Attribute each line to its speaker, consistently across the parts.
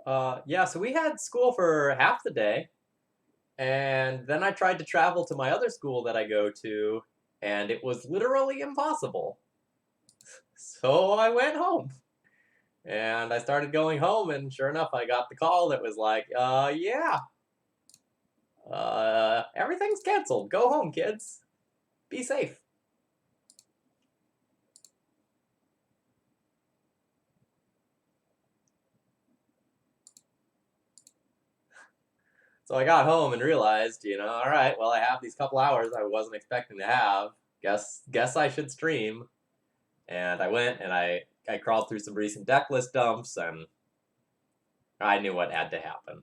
Speaker 1: Yeah, so we had school for half the day, and then I tried to travel to my other school that I go to, and it was literally impossible. So I went home. And I started going home, and sure enough, I got the call that was like, yeah, everything's canceled. Go home, kids. Be safe. So I got home and realized, all right, well, I have these couple hours I wasn't expecting to have. Guess I should stream. And I went and I crawled through some recent deck list dumps, and I knew what had to happen.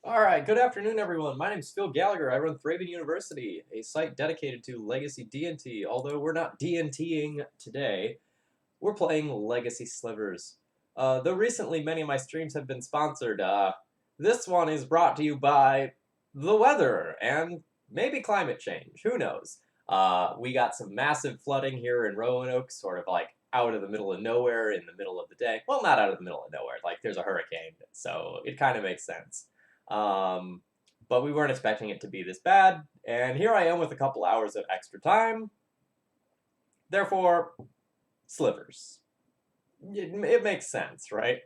Speaker 1: All right, good afternoon, everyone. My name is Phil Gallagher. I run Thraben University, a site dedicated to legacy D&T. Although we're not D&Ting today, we're playing Legacy Slivers. Though recently many of my streams have been sponsored, this one is brought to you by the weather and maybe climate change. Who knows? We got some massive flooding here in Roanoke, sort of like out of the middle of nowhere in the middle of the day. Well, not out of the middle of nowhere. Like there's a hurricane, so it kind of makes sense. Um, but we weren't expecting it to be this bad, and here I am with a couple hours of extra time. Therefore, Slivers. It makes sense, right?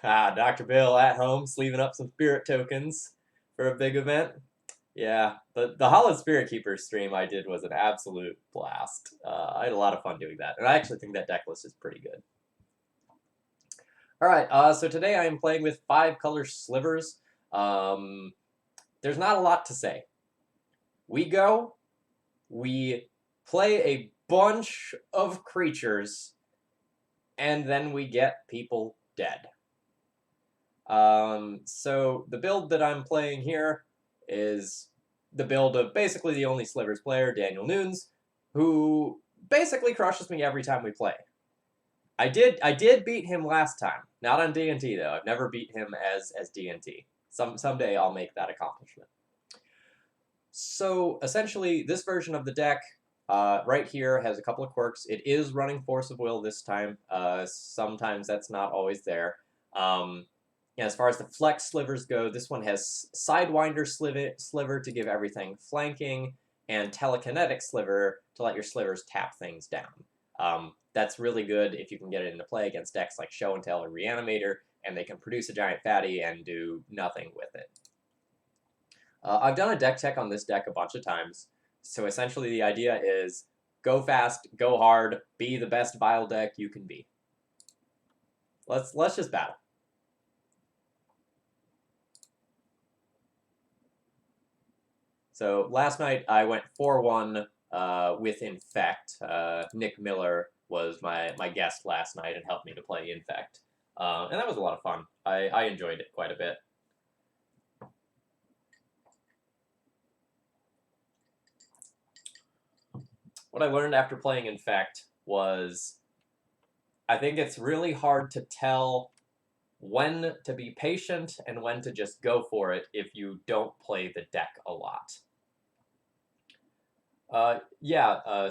Speaker 1: Dr. Bill at home, sleeving up some spirit tokens for a big event. Yeah, the Hollow Spirit Keeper stream I did was an absolute blast. I had a lot of fun doing that, and I actually think that deck list is pretty good. All right, so today I am playing with 5-color Slivers. There's not a lot to say. We play a bunch of creatures, and then we get people dead. So the build that I'm playing here is the build of basically the only Slivers player, Daniel Nunes, who basically crushes me every time we play. I did beat him last time, not on D&T though. I've never beat him as D&T. Someday I'll make that accomplishment. So essentially, this version of the deck right here has a couple of quirks. It is running Force of Will this time. Sometimes that's not always there. As far as the flex slivers go, this one has Sidewinder sliver to give everything flanking, and Telekinetic sliver to let your slivers tap things down. That's really good if you can get it into play against decks like Show and Tell or Reanimator, and they can produce a giant fatty and do nothing with it. I've done a deck tech on this deck a bunch of times, so essentially the idea is go fast, go hard, be the best Vile deck you can be. Let's just battle. So last night I went 4-1 with Infect. Nick Miller was my guest last night and helped me to play Infect. And that was a lot of fun. I enjoyed it quite a bit. What I learned after playing Infect was I think it's really hard to tell when to be patient and when to just go for it if you don't play the deck a lot.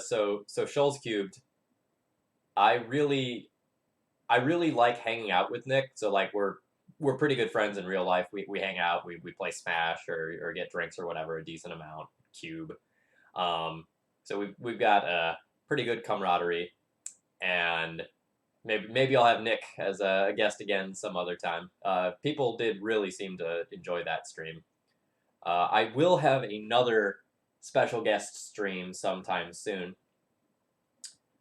Speaker 1: So Shoals Cubed, I really like hanging out with Nick. So like we're pretty good friends in real life. We hang out, we play Smash or get drinks or whatever, a decent amount, Cube. So we've got a pretty good camaraderie, and Maybe I'll have Nick as a guest again some other time. People did really seem to enjoy that stream. I will have another special guest stream sometime soon.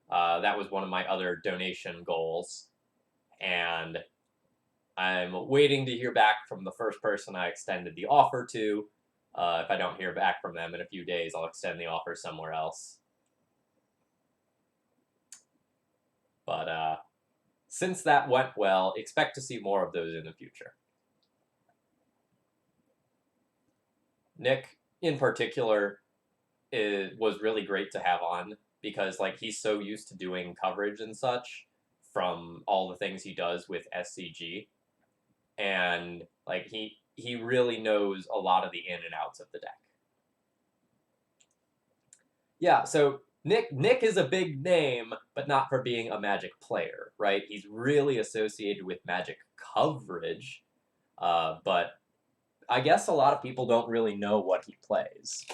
Speaker 1: That was one of my other donation goals, and I'm waiting to hear back from the first person I extended the offer to. If I don't hear back from them in a few days, I'll extend the offer somewhere else. But since that went well, expect to see more of those in the future. Nick, in particular, was really great to have on because like he's so used to doing coverage and such from all the things he does with SCG, and like he really knows a lot of the in and outs of the deck. Yeah, so Nick is a big name, but not for being a Magic player, right? He's really associated with Magic coverage, but I guess a lot of people don't really know what he plays.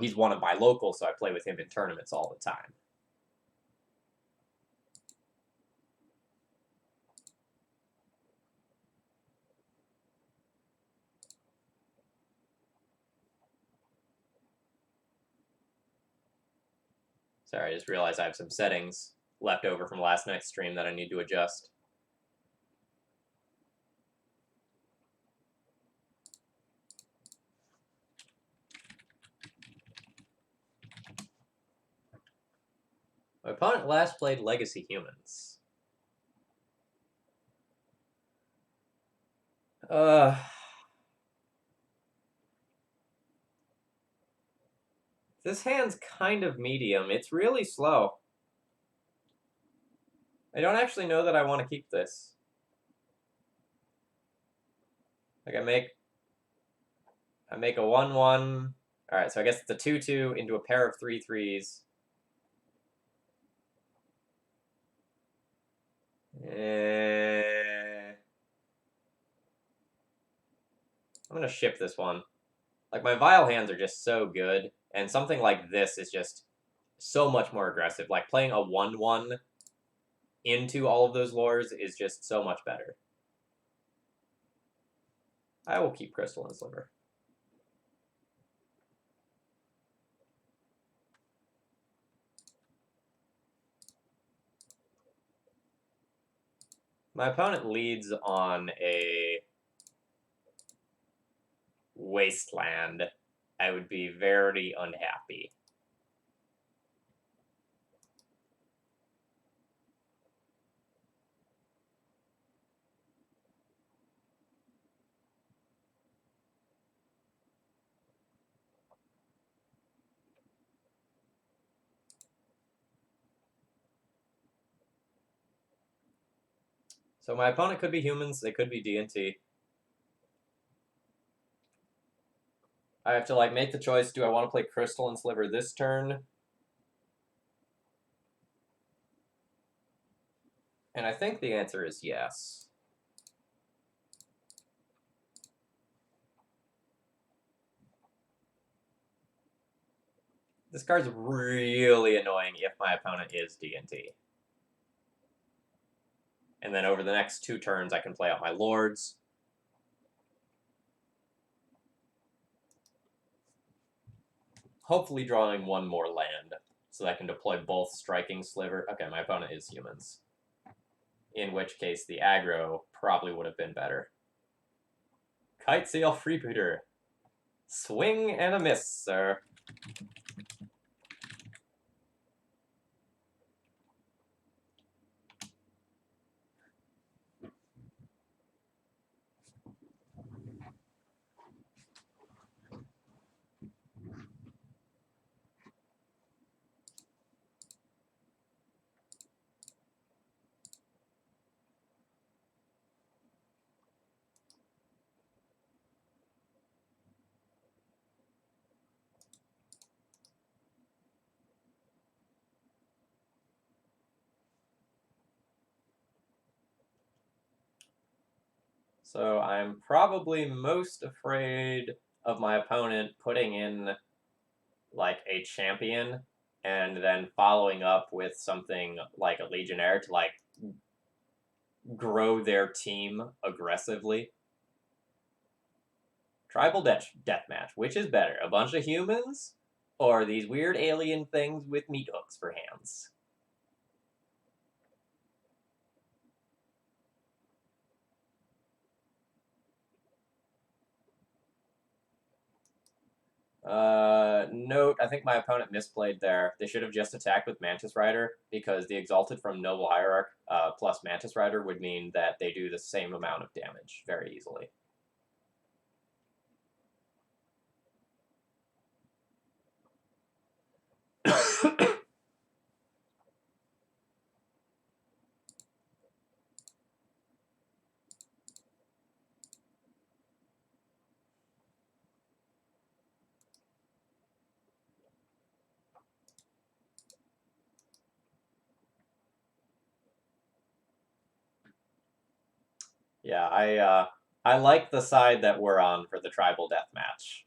Speaker 1: He's one of my locals, so I play with him in tournaments all the time. Sorry, I just realized I have some settings left over from last night's stream that I need to adjust. My opponent last played Legacy Humans. This hand's kind of medium. It's really slow. I don't actually know that I want to keep this. Like, I make a 1/1. Alright, so I guess it's a 2/2 into a pair of 3/3s. I'm gonna ship this one. Like, my Vile hands are just so good, and something like this is just so much more aggressive. Like, playing a 1/1 into all of those lures is just so much better. I will keep Crystalline Sliver. My opponent leads on a Wasteland. I would be very unhappy. So my opponent could be humans, they could be D&T. I have to like make the choice, do I want to play Crystalline Sliver this turn? And I think the answer is yes. This card's really annoying if my opponent is D&T. And then over the next 2 turns, I can play out my Lords. Hopefully drawing 1 more land, so that I can deploy both Striking Sliver. Okay, my opponent is humans. In which case, the aggro probably would have been better. Kitesail Freebooter. Swing and a miss, sir. So I'm probably most afraid of my opponent putting in, like, a champion and then following up with something like a Legionnaire to like grow their team aggressively. Tribal deathmatch. Which is better, a bunch of humans or these weird alien things with meat hooks for hands? Note, I think my opponent misplayed there. They should have just attacked with Mantis Rider, because the Exalted from Noble Hierarch plus Mantis Rider would mean that they do the same amount of damage very easily. Yeah, I like the side that we're on for the tribal deathmatch.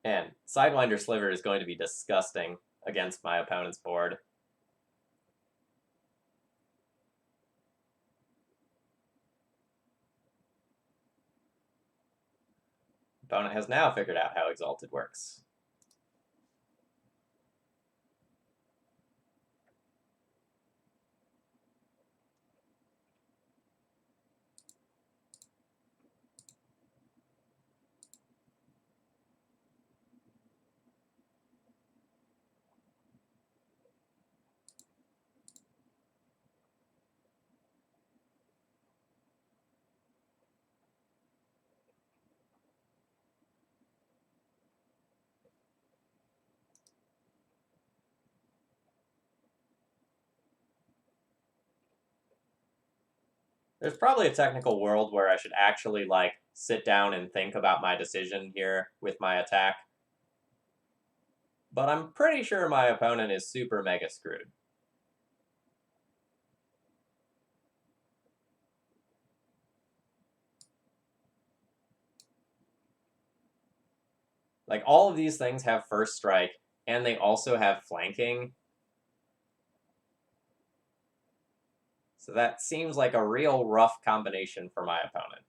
Speaker 1: And Sidewinder Sliver is going to be disgusting against my opponent's board. Opponent has now figured out how Exalted works. There's probably a technical world where I should actually, like, sit down and think about my decision here with my attack. But I'm pretty sure my opponent is super mega screwed. Like, all of these things have first strike, and they also have flanking. So that seems like a real rough combination for my opponent.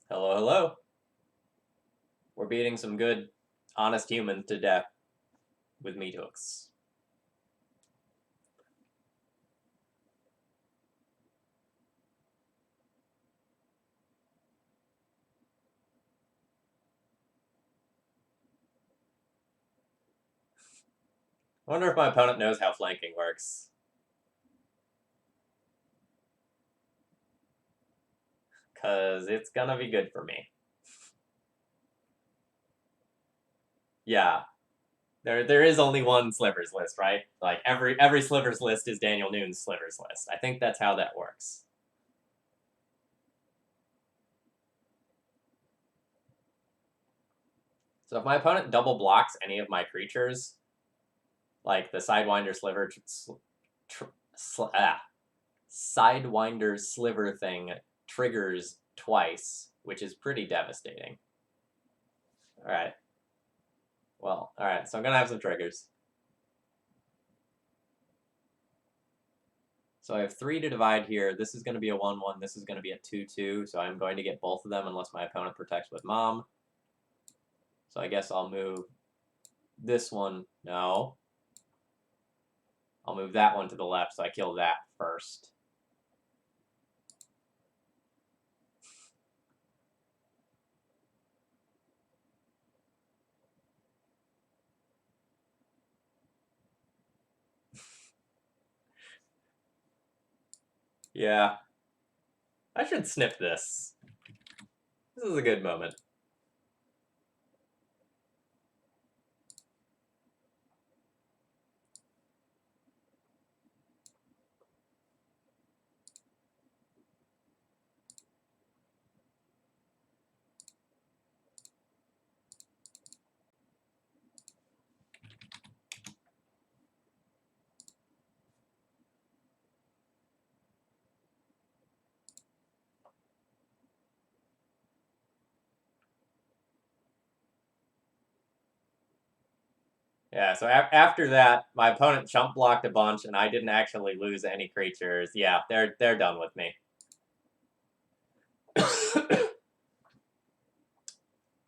Speaker 1: Hello, hello. We're beating some good, honest humans to death with meat hooks. I wonder if my opponent knows how flanking works. Because it's gonna be good for me. Yeah. There is only one Slivers list, right? Like, every Slivers list is Daniel Noon's Slivers list. I think that's how that works. So if my opponent double blocks any of my creatures, like the Sidewinder Sliver Sidewinder Sliver thing triggers twice, which is pretty devastating. Alright. Well, alright, so I'm gonna have some triggers. So I have 3 to divide here. This is going to be a 1-1. This is going to be a 2-2. So I'm going to get both of them unless my opponent protects with Mom. So I guess I'll move this one. No. I'll move that one to the left, so I kill that first. Yeah. I should snip this. This is a good moment. Yeah, so after that, my opponent chump blocked a bunch, and I didn't actually lose any creatures. Yeah, they're done with me.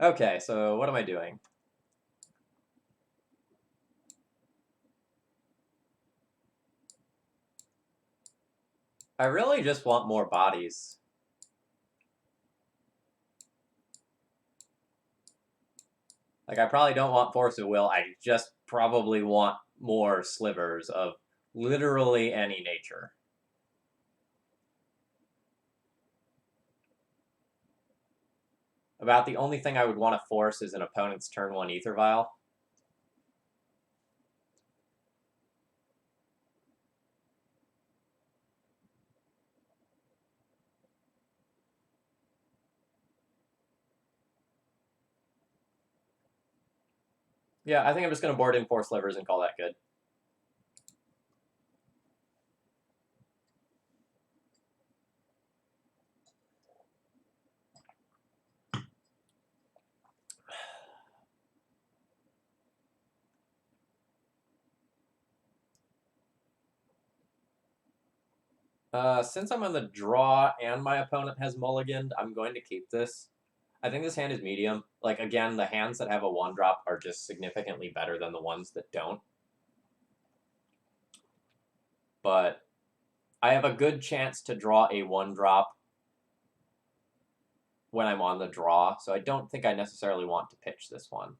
Speaker 1: Okay, so what am I doing? I really just want more bodies. Like, I probably don't want Force of Will, I just probably want more slivers of literally any nature. About the only thing I would want to force is an opponent's turn 1 Ether Vial. Yeah, I think I'm just going to board in 4 slivers and call that good. Since I'm on the draw and my opponent has mulliganed, I'm going to keep this. I think this hand is medium. Like, again, the hands that have a 1-drop are just significantly better than the ones that don't. But I have a good chance to draw a 1-drop when I'm on the draw, so I don't think I necessarily want to pitch this one.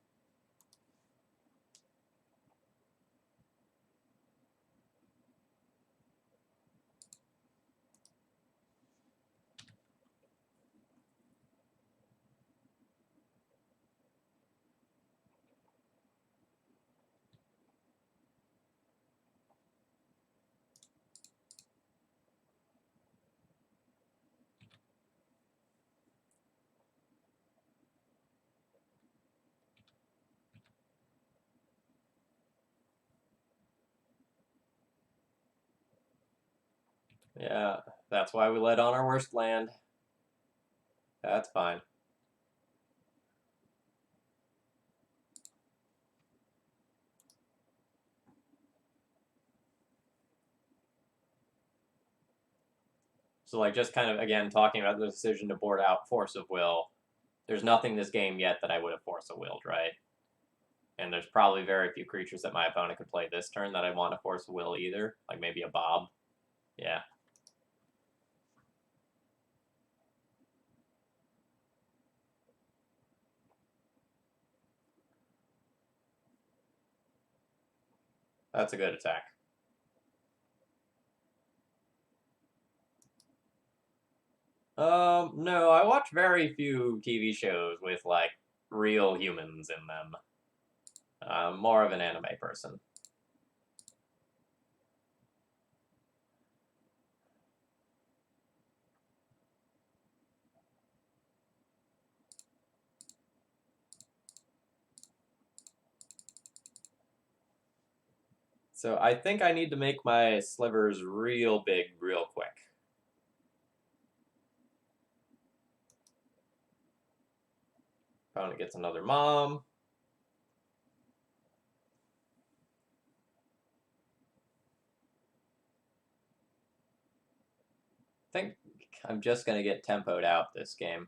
Speaker 1: Yeah, that's why we let on our worst land. That's fine. So, like, just kind of, again, talking about the decision to board out Force of Will, there's nothing this game yet that I would have Force of Willed, right? And there's probably very few creatures that my opponent could play this turn that I want to Force of Will either. Like, maybe a Bob. Yeah. That's a good attack. No, I watch very few TV shows with, like, real humans in them. I'm more of an anime person. So I think I need to make my slivers real big real quick. Opponent gets another mom. I think I'm just going to get tempoed out this game.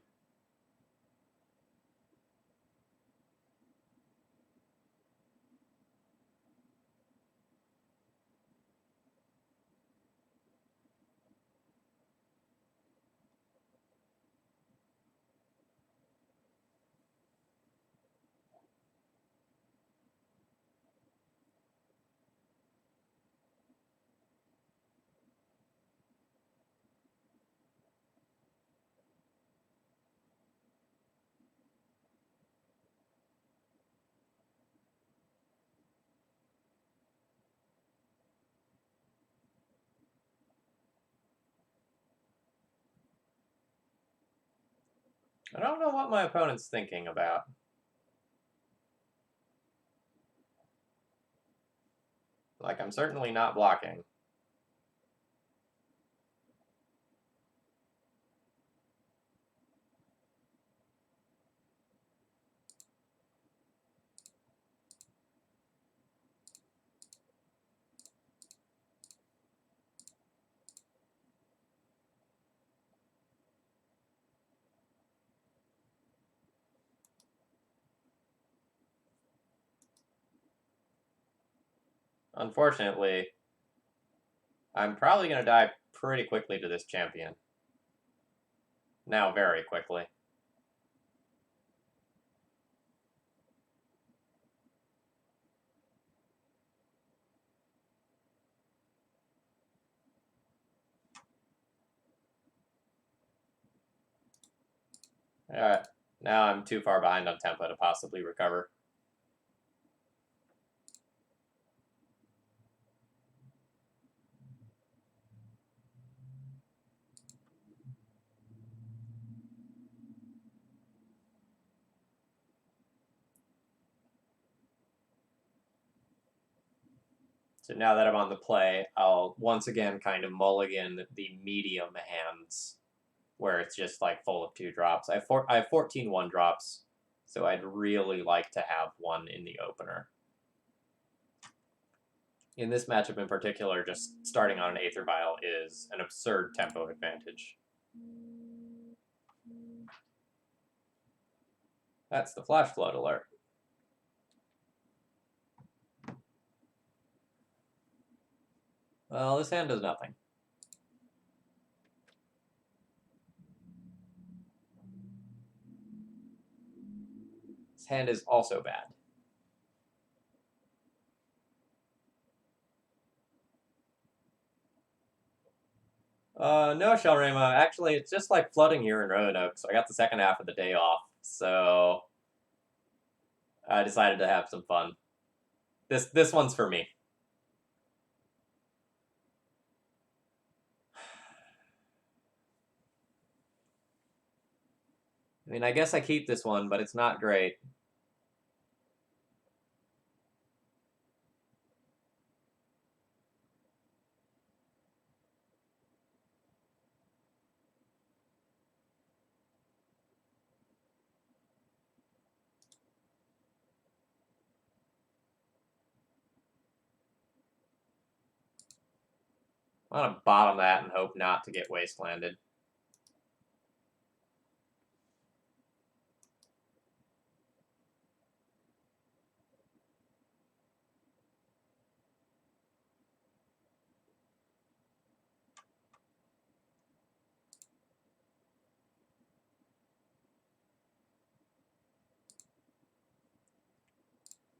Speaker 1: I don't know what my opponent's thinking about. Like, I'm certainly not blocking. Unfortunately, I'm probably going to die pretty quickly to this champion. Now, very quickly. Alright, now I'm too far behind on tempo to possibly recover. So now that I'm on the play, I'll once again kind of mulligan the medium hands, where it's just like full of 2-drops. I have 14 1-drops, so I'd really like to have one in the opener. In this matchup in particular, just starting on an Aether Vial is an absurd tempo advantage. That's the Flash Flood alert. Well, this hand does nothing. This hand is also bad. No, Shelrama. Actually, it's just like flooding here in Roanoke, so I got the second half of the day off, so I decided to have some fun. This one's for me. I mean, I guess I keep this one, but it's not great. I want to bottom that and hope not to get wastelanded.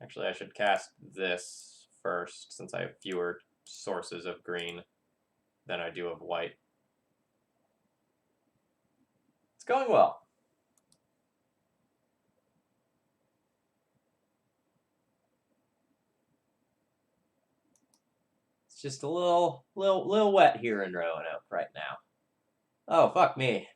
Speaker 1: Actually, I should cast this first, since I have fewer sources of green than I do of white. It's going well. It's just a little wet here in Roanoke right now. Oh, fuck me.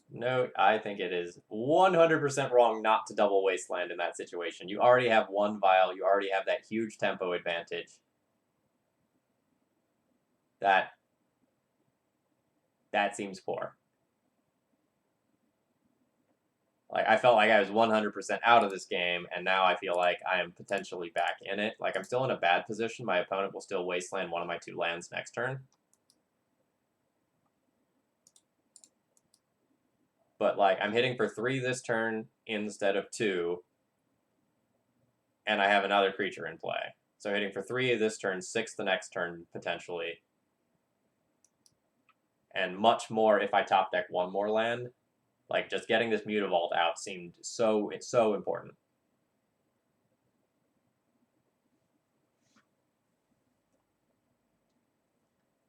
Speaker 1: No, I think it is 100% wrong not to double Wasteland in that situation. You already have one vial. You already have that huge tempo advantage. That seems poor. Like, I felt like I was 100% out of this game, and now I feel like I am potentially back in it. Like, I'm still in a bad position. My opponent will still Wasteland one of my 2 lands next turn. But, like, I'm hitting for 3 this turn instead of 2, and I have another creature in play. So hitting for 3 this turn, 6 the next turn, potentially. And much more if I top deck one more land. Like, just getting this Mutavault out seemed so important.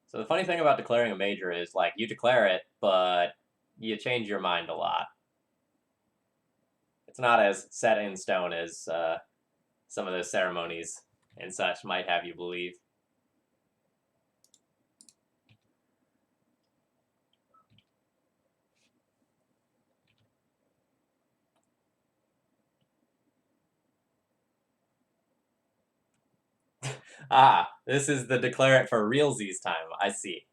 Speaker 1: So the funny thing about declaring a major is, like, you declare it, but you change your mind a lot. It's not as set in stone as some of those ceremonies and such might have you believe. Ah, this is the declare it for realsies time. I see.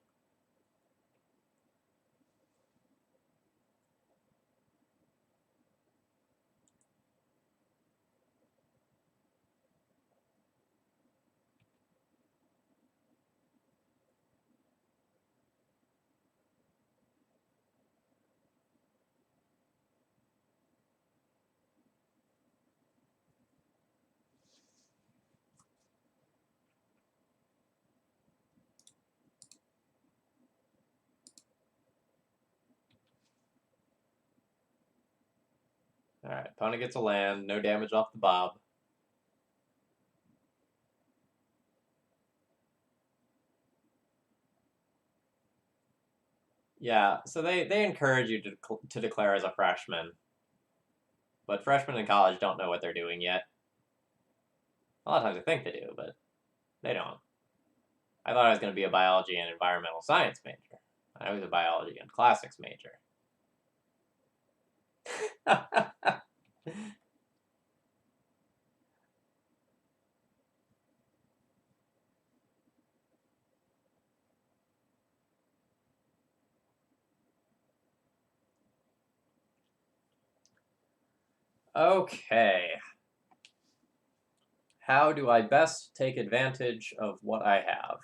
Speaker 1: Alright, opponent gets a land, no damage off the Bob. Yeah, so they encourage you to declare as a freshman. But freshmen in college don't know what they're doing yet. A lot of times they think they do, but they don't. I thought I was going to be a biology and environmental science major. I was a biology and classics major. Okay. How do I best take advantage of what I have?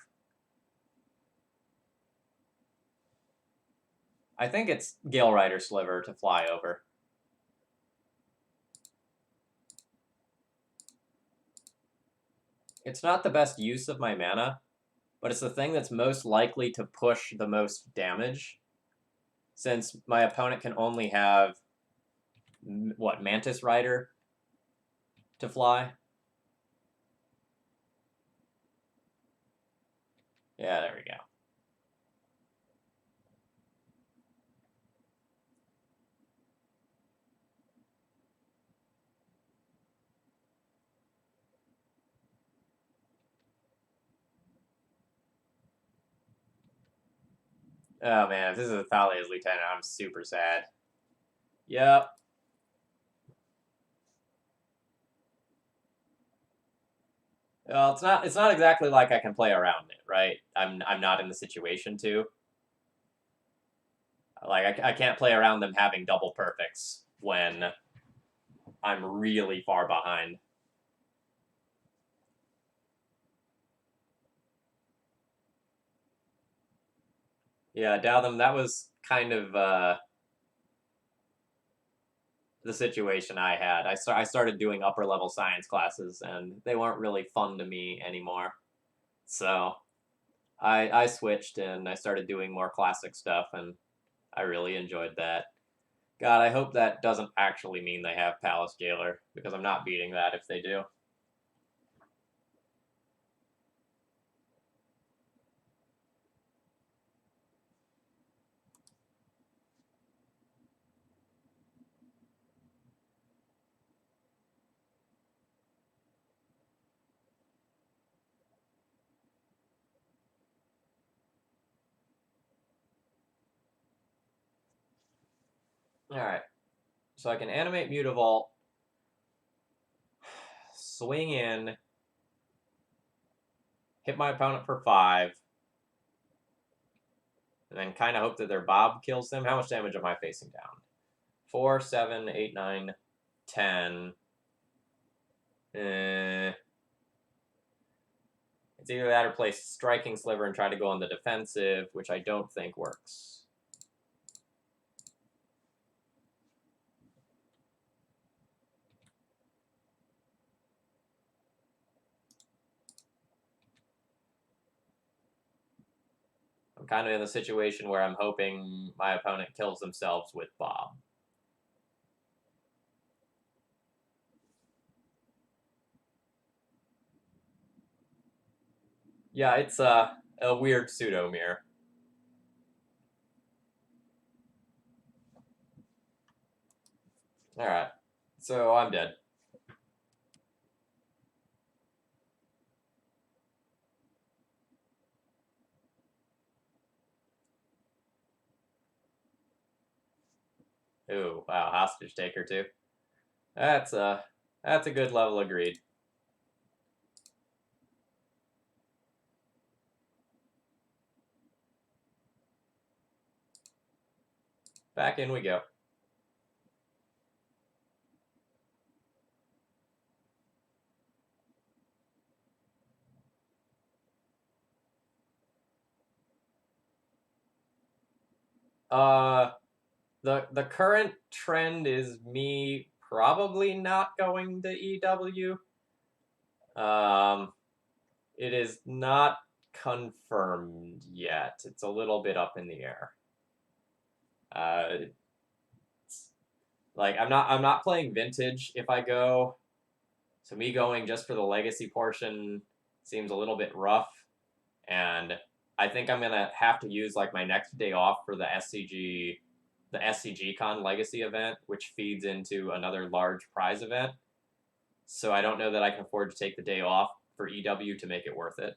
Speaker 1: I think it's Gale Rider Sliver to fly over. It's not the best use of my mana, but it's the thing that's most likely to push the most damage, since my opponent can only have, what, Mantis Rider to fly? Yeah, there we go. Oh man, if this is a Thalia's Lieutenant, I'm super sad. Yep. Well, it's not exactly like I can play around it, right? I'm not in the situation to. Like I can't play around them having double perfects when I'm really far behind. Yeah, Dowtham, that was kind of the situation I had. I started doing upper level science classes, and they weren't really fun to me anymore. So I switched and I started doing more classic stuff, and I really enjoyed that. God, I hope that doesn't actually mean they have Palace Jailer, because I'm not beating that if they do. Alright, so I can animate Mutavault, swing in, hit my opponent for 5, and then kind of hope that their Bob kills them. How much damage am I facing down? 4, 7, 8, 9, 10. It's either that or play Striking Sliver and try to go on the defensive, which I don't think works. I'm kind of in the situation where I'm hoping my opponent kills themselves with Bob. Yeah, it's a weird pseudo mirror. Alright, so I'm dead. Ooh, wow, hostage taker too. That's a good level, agreed. Back in we go. The current trend is me probably not going to EW. It is not confirmed yet. It's a little bit up in the air. Like, I'm not playing Vintage if I go. So me going just for the Legacy portion seems a little bit rough. And I think I'm going to have to use, like, my next day off for the SCG Con Legacy event, which feeds into another large prize event. So I don't know that I can afford to take the day off for EW to make it worth it.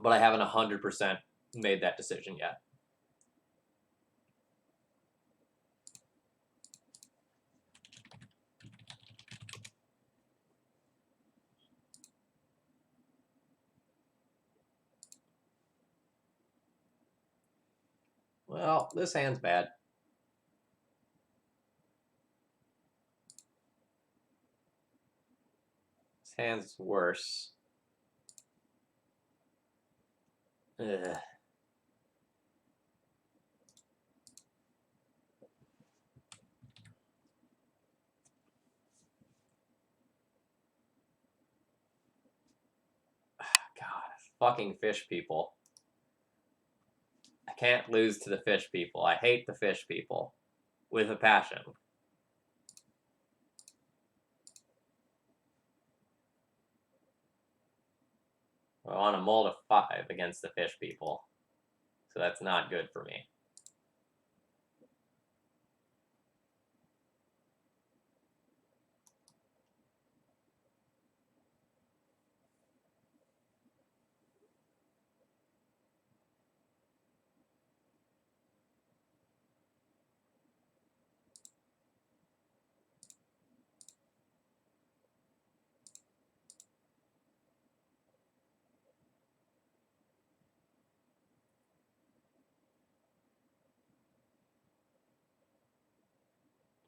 Speaker 1: But I haven't 100% made that decision yet. Well, this hand's bad. This hand's worse. Ugh. God, fucking fish people. I can't lose to the fish people. I hate the fish people with a passion. I want to mold a 5 against the fish people. So that's not good for me.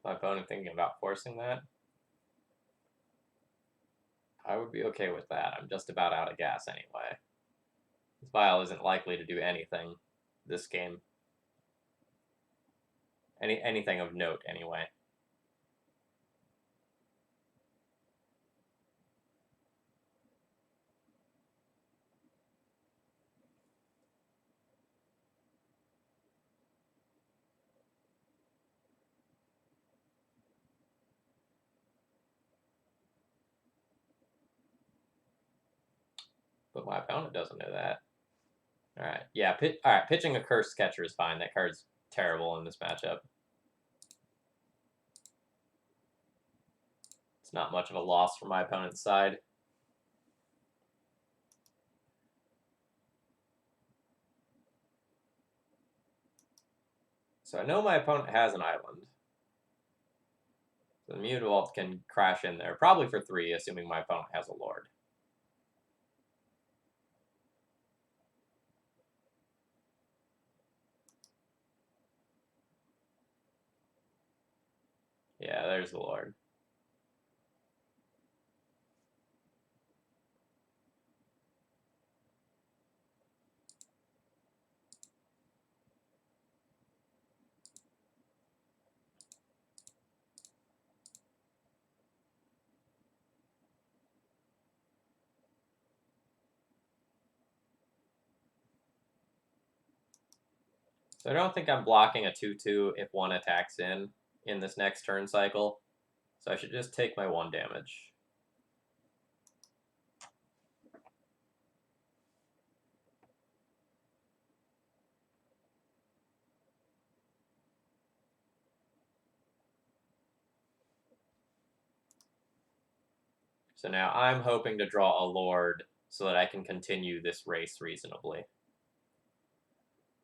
Speaker 1: My opponent thinking about forcing that? I would be okay with that. I'm just about out of gas anyway. This vial isn't likely to do anything this game. Anything of note, anyway. But my opponent doesn't know that. Alright, yeah, alright, pitching a Cursed Catcher is fine. That card's terrible in this matchup. It's not much of a loss for my opponent's side. So I know my opponent has an island. So the Mutavault can crash in there, probably for 3, assuming my opponent has a Lord. Yeah, there's the Lord. So I don't think I'm blocking a 2/2 if one attacks in this next turn cycle. So I should just take my 1 damage. So now I'm hoping to draw a Lord so that I can continue this race reasonably.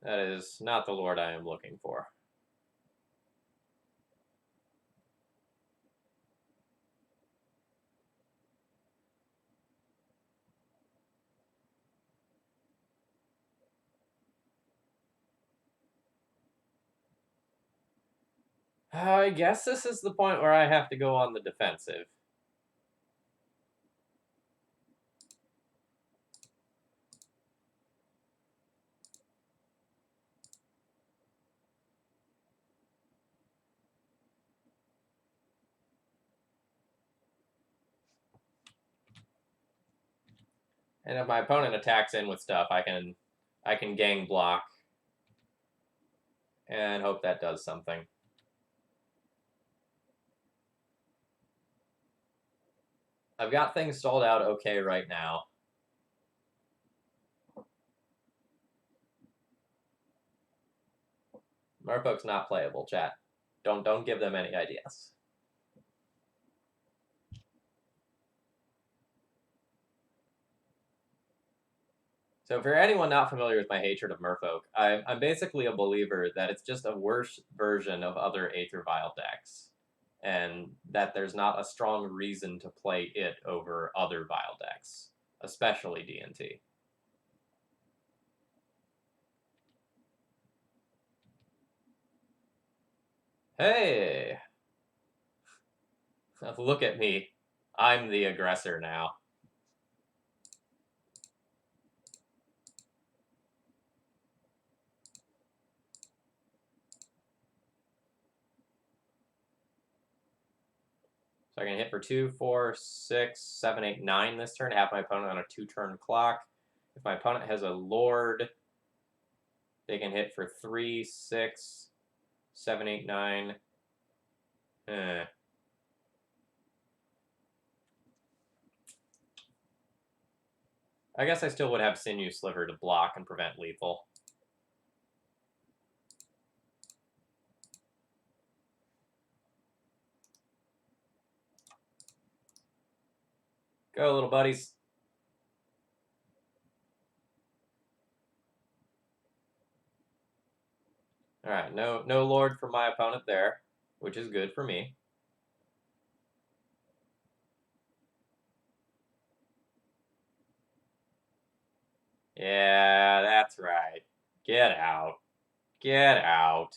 Speaker 1: That is not the Lord I am looking for. I guess this is the point where I have to go on the defensive. And if my opponent attacks in with stuff, I can gang block. And hope that does something. I've got things stalled out okay right now. Merfolk's not playable, chat. Don't give them any ideas. So for anyone not familiar with my hatred of Merfolk, I'm basically a believer that it's just a worse version of other Aether Vial decks, and that there's not a strong reason to play it over other Vial decks, especially D&T. Hey! Look at me. I'm the aggressor now. So I can hit for 2, 4, 6, 7, 8, 9 this turn, have my opponent on a 2-turn clock. If my opponent has a Lord, they can hit for 3, 6, 7, 8, 9. I guess I still would have Sinew Sliver to block and prevent lethal. Go, little buddies. Alright, no Lord for my opponent there, which is good for me. Yeah, that's right. Get out. Get out.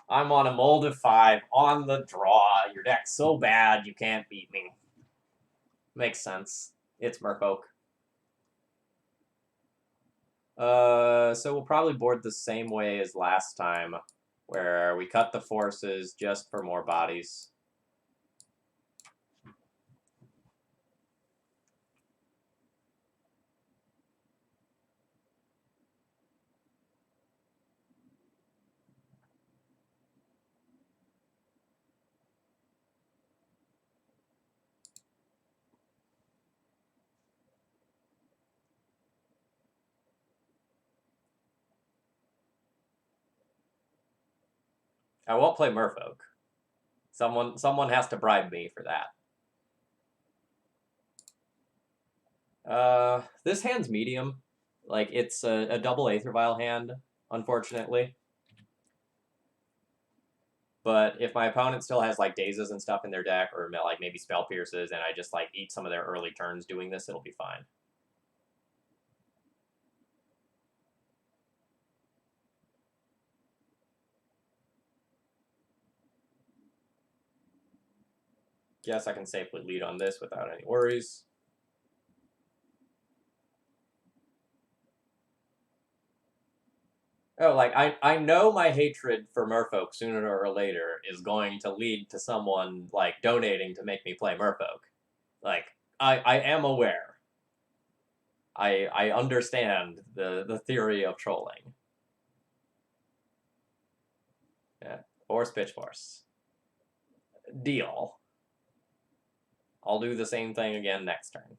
Speaker 1: I'm on a mold of 5 on the draw. Your deck's so bad you can't beat me. Makes sense. It's Merfolk. So we'll probably board the same way as last time, where we cut the forces just for more bodies. I won't play Merfolk. Someone has to bribe me for that. This hand's medium. Like, it's a double Aether Vial hand, unfortunately. But if my opponent still has, like, Dazes and stuff in their deck, or, like, maybe Spell Pierces, and I just, like, eat some of their early turns doing this, it'll be fine. Guess I can safely lead on this without any worries. Oh, like, I know my hatred for Merfolk sooner or later is going to lead to someone, like, donating to make me play Merfolk. Like, I am aware. I understand the theory of trolling. Yeah. Force, pitch force. Deal. I'll do the same thing again next turn.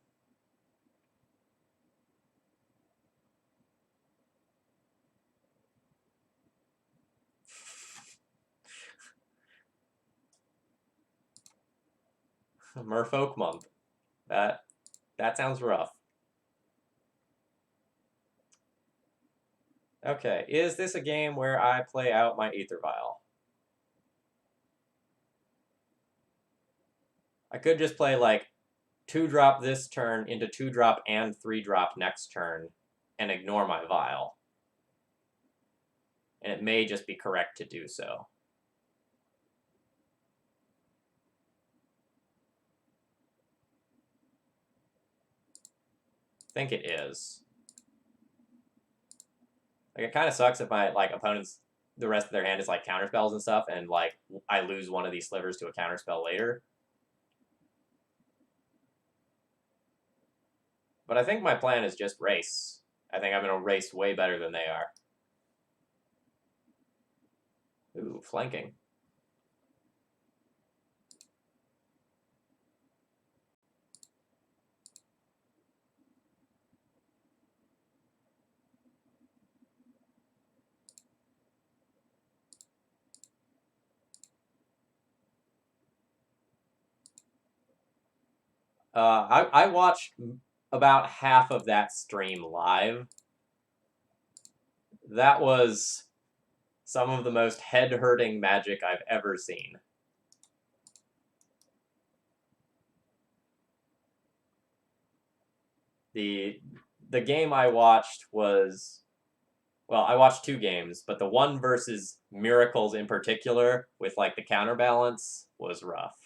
Speaker 1: Merfolk month. That sounds rough. Okay, is this a game where I play out my Aether Vial? I could just play, like, 2-drop this turn into 2-drop and 3-drop next turn and ignore my Vial. And it may just be correct to do so. I think it is. Like, it kind of sucks if my, like, opponents, the rest of their hand is, like, counterspells and stuff, and, like, I lose one of these slivers to a counterspell later. But I think my plan is just race. I think I'm going to race way better than they are. Ooh, flanking. I watched about half of that stream live. That was some of the most head-hurting magic I've ever seen. The game I watched was, well, I watched two games, but the one versus Miracles in particular, with like the counterbalance, was rough.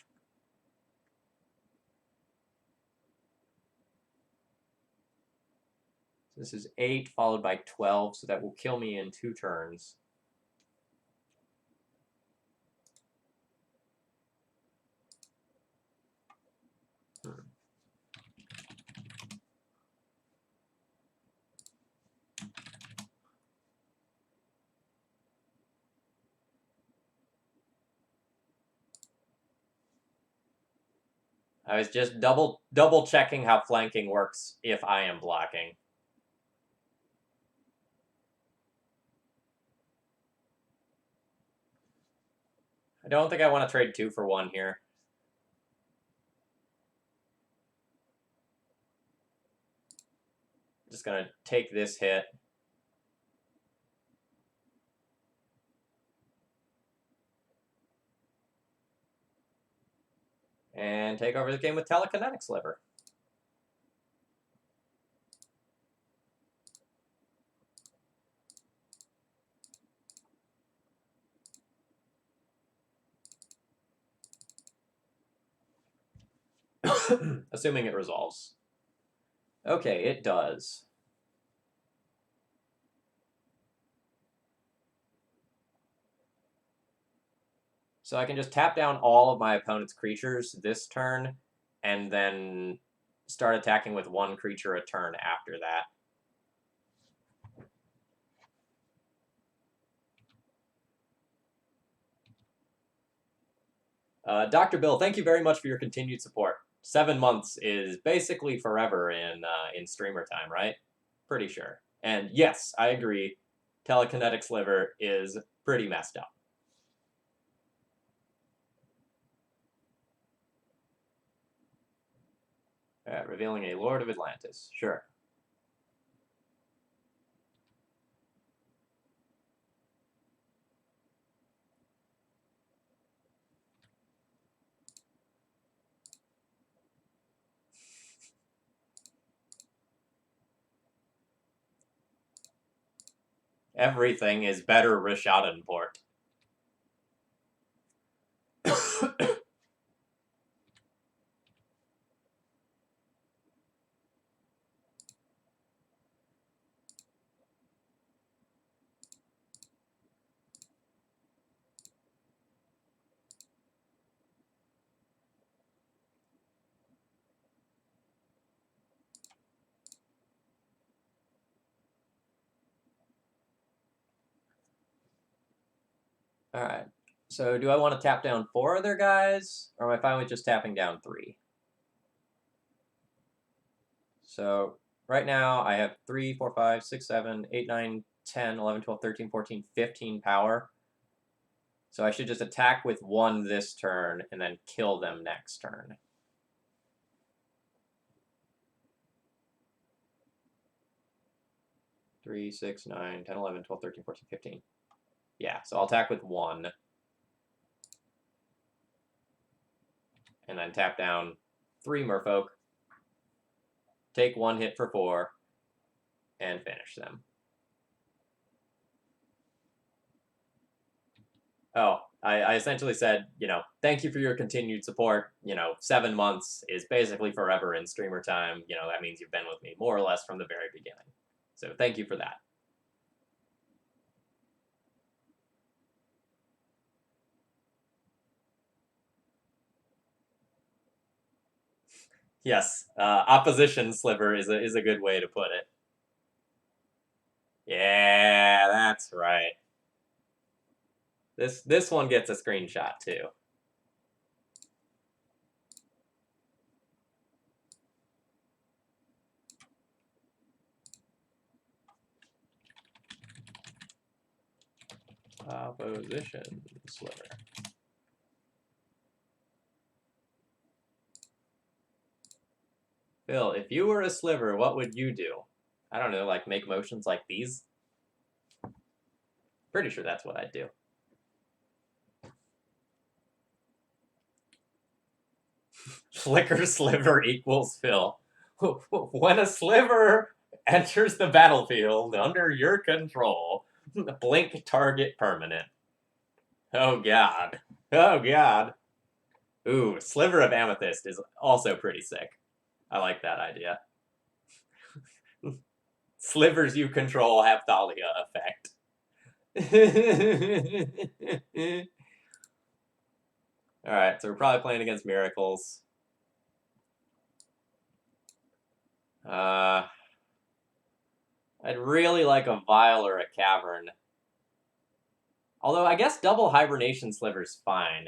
Speaker 1: This is 8 followed by 12, so that will kill me in 2 turns. I was just double checking how flanking works if I am blocking. I don't think I want to trade 2 for 1 here. Just gonna take this hit. And take over the game with Telekinetic Sliver. Assuming it resolves. Okay, it does. So I can just tap down all of my opponent's creatures this turn, and then start attacking with 1 creature a turn after that. Dr. Bill, thank you very much for your continued support. 7 months is basically forever in streamer time, right? Pretty sure. And yes, I agree. Telekinetic Sliver is pretty messed up. Revealing a Lord of Atlantis. Sure. Everything is better Rishadenport. Alright. So do I want to tap down 4 other guys, or am I fine with just tapping down 3? So right now I have 3, 4, 5, 6, 7, 8, 9, 10, 11, 12, 13, 14, 15 power. So I should just attack with 1 this turn and then kill them next turn. Three, 6, 9, 10, 11, 12, 13, 14, 15. Yeah, so I'll attack with 1. And then tap down 3 Merfolk. Take 1 hit for 4. And finish them. Oh, I essentially said, thank you for your continued support. 7 months is basically forever in streamer time. That means you've been with me more or less from the very beginning. So thank you for that. Yes, opposition sliver is a good way to put it. Yeah, that's right. This one gets a screenshot too. Opposition sliver. Phil, if you were a sliver, what would you do? I don't know, like make motions like these? Pretty sure that's what I'd do. Flicker sliver equals Phil. When a sliver enters the battlefield under your control, blink target permanent. Oh god. Oh god. Ooh, Sliver of Amethyst is also pretty sick. I like that idea. Slivers you control have Thalia effect. Alright, so we're probably playing against Miracles. I'd really like a Vial or a Cavern. Although I guess double Hibernation Sliver's fine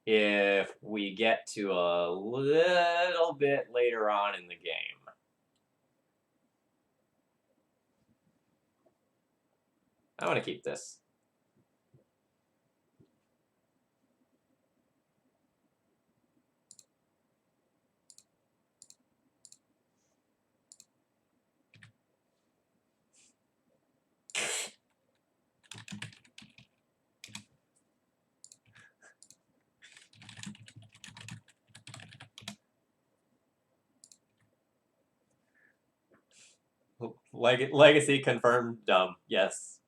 Speaker 1: if we get to a little bit later on in the game. I want to keep this. Legacy confirmed dumb. Yes.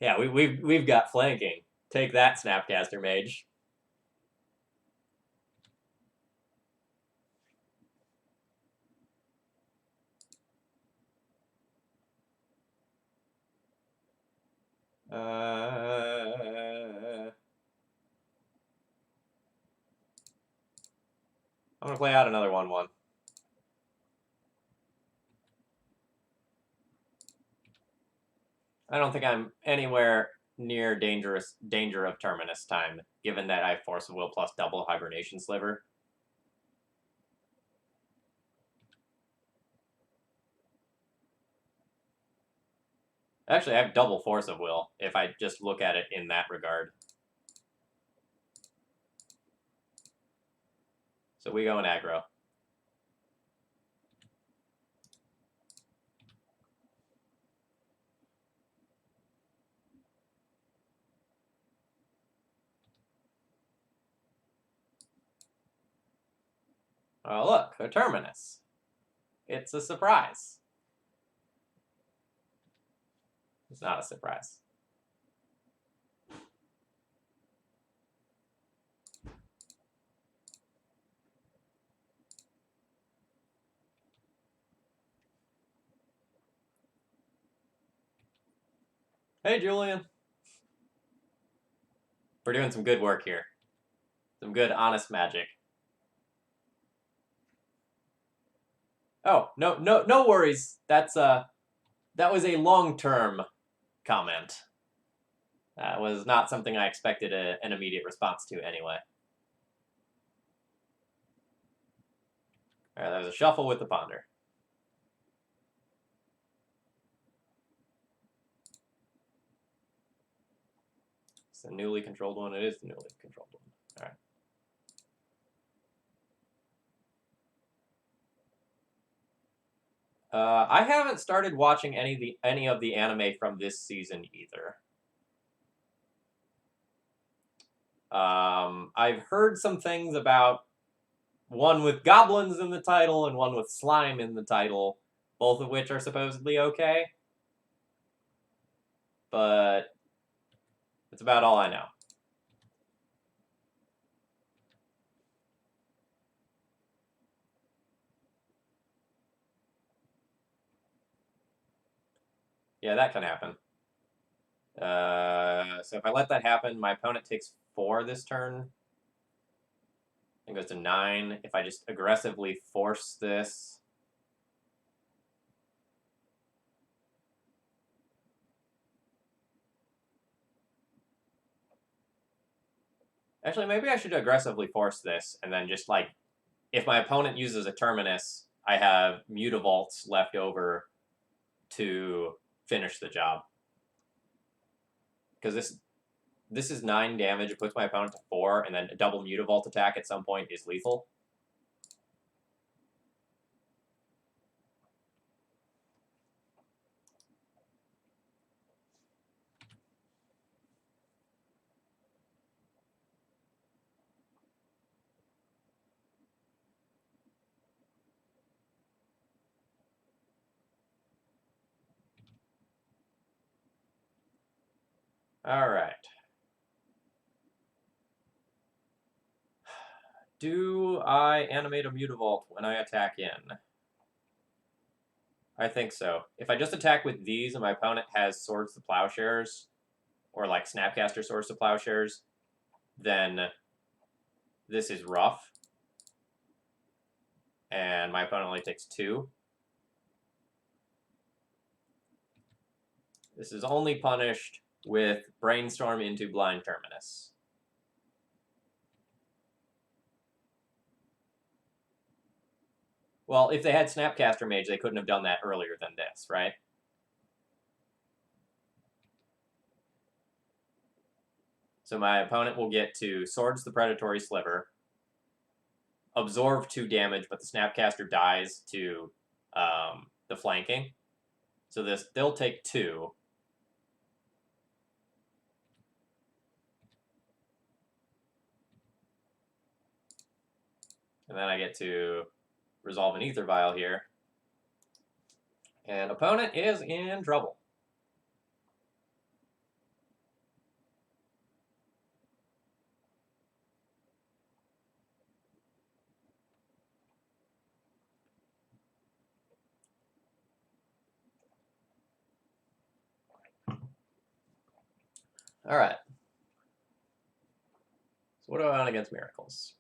Speaker 1: Yeah, we've got flanking. Take that, Snapcaster Mage. I'm gonna play out another 1/1. I don't think I'm anywhere near danger of Terminus time, given that I have Force of Will plus double Hibernation Sliver. Actually, I have double Force of Will, if I just look at it in that regard. So we go in aggro. Oh, look, a Terminus. It's a surprise. It's not a surprise. Hey, Julian. We're doing some good work here. Some good, honest magic. Oh, no worries. That was a long-term comment. That was not something I expected an immediate response to anyway. All right, that was a shuffle with the ponder. It's the newly controlled one. It is the newly controlled one. All right. I haven't started watching any of the anime from this season either. I've heard some things about one with goblins in the title and one with slime in the title, both of which are supposedly okay. But that's about all I know. Yeah, that can happen. So if I let that happen, my opponent takes 4 this turn. It goes to 9. If I just aggressively force this, Actually, maybe I should aggressively force this, and then just, like, if my opponent uses a Terminus, I have Mutavaults left over to finish the job. Because this is 9 damage, it puts my opponent to 4, and then a double Mutavault attack at some point is lethal. Alright. Do I animate a Mutavault when I attack in? I think so. If I just attack with these and my opponent has Swords to Plowshares, or like Snapcaster Swords to Plowshares, then this is rough. And my opponent only takes 2. This is only punished with Brainstorm into Blind Terminus. Well, if they had Snapcaster Mage, they couldn't have done that earlier than this, right? So my opponent will get to Swords the Predatory Sliver, absorb 2 damage, but the Snapcaster dies to the flanking. So they'll take 2. And then I get to resolve an Ether Vial here. And opponent is in trouble. All right. So what do I want against Miracles?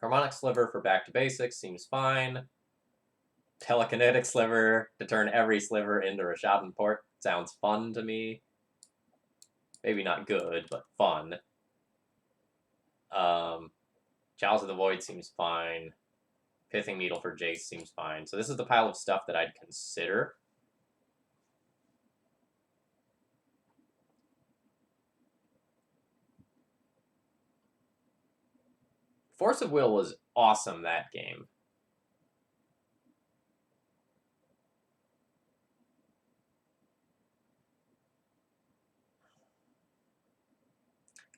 Speaker 1: Harmonic Sliver for back to basics seems fine. Telekinetic Sliver to turn every sliver into Rashadan Port sounds fun to me. Maybe not good, but fun. Chalice of the Void seems fine. Pithing Needle for Jace seems fine. So this is the pile of stuff that I'd consider. Force of Will was awesome that game.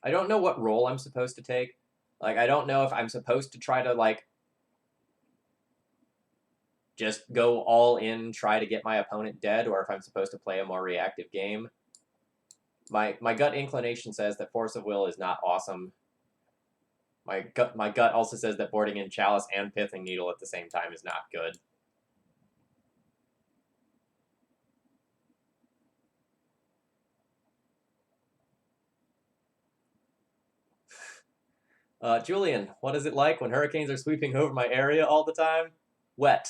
Speaker 1: I don't know what role I'm supposed to take. Like, I don't know if I'm supposed to try to, like, just go all in, try to get my opponent dead, or if I'm supposed to play a more reactive game. My gut inclination says that Force of Will is not awesome. My gut also says that boarding in Chalice and Pithing Needle at the same time is not good. Julian, what is it like when hurricanes are sweeping over my area all the time? Wet.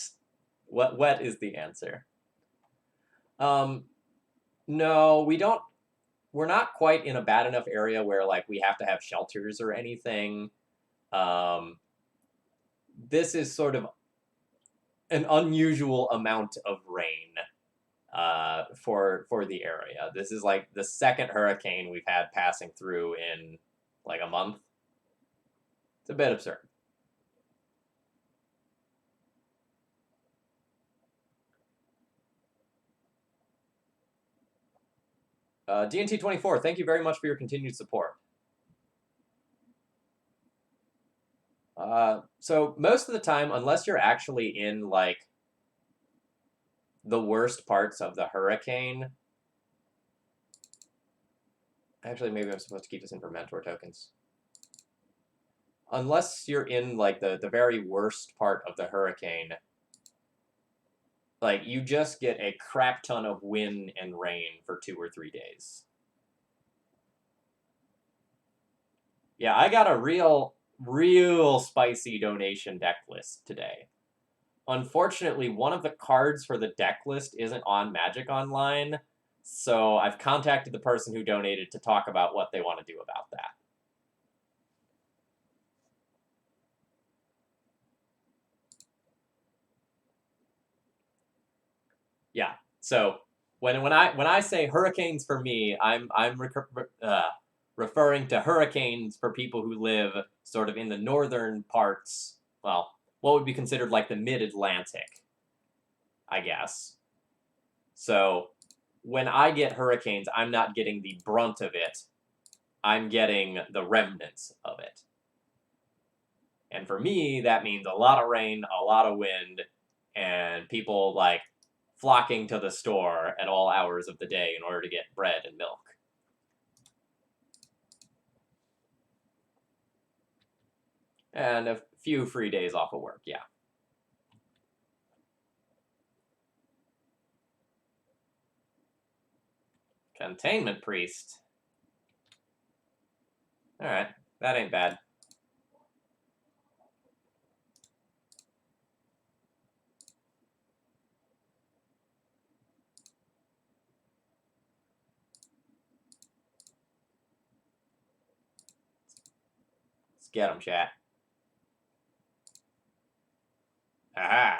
Speaker 1: Wet is the answer. No, we don't. We're not quite in a bad enough area where like we have to have shelters or anything. This is sort of an unusual amount of rain for the area. This is like the second hurricane we've had passing through in like a month. It's a bit absurd. DNT24, thank you very much for your continued support. So most of the time, unless you're actually in like the worst parts of the hurricane, actually maybe I'm supposed to keep this in for mentor tokens. Unless you're in like the very worst part of the hurricane, like you just get a crap ton of wind and rain for 2 or 3 days. Yeah, I got a real spicy donation deck list today. Unfortunately, one of the cards for the deck list isn't on Magic Online, so I've contacted the person who donated to talk about what they want to do about that. Yeah. So when I say hurricanes for me, I'm referring to hurricanes for people who live sort of in the northern parts. Well, what would be considered like the mid-Atlantic, I guess. So when I get hurricanes, I'm not getting the brunt of it. I'm getting the remnants of it. And for me, that means a lot of rain, a lot of wind, and people like flocking to the store at all hours of the day in order to get bread and milk. And a few free days off of work, yeah. Containment Priest. Alright, that ain't bad. Let's get him, chat. Aha!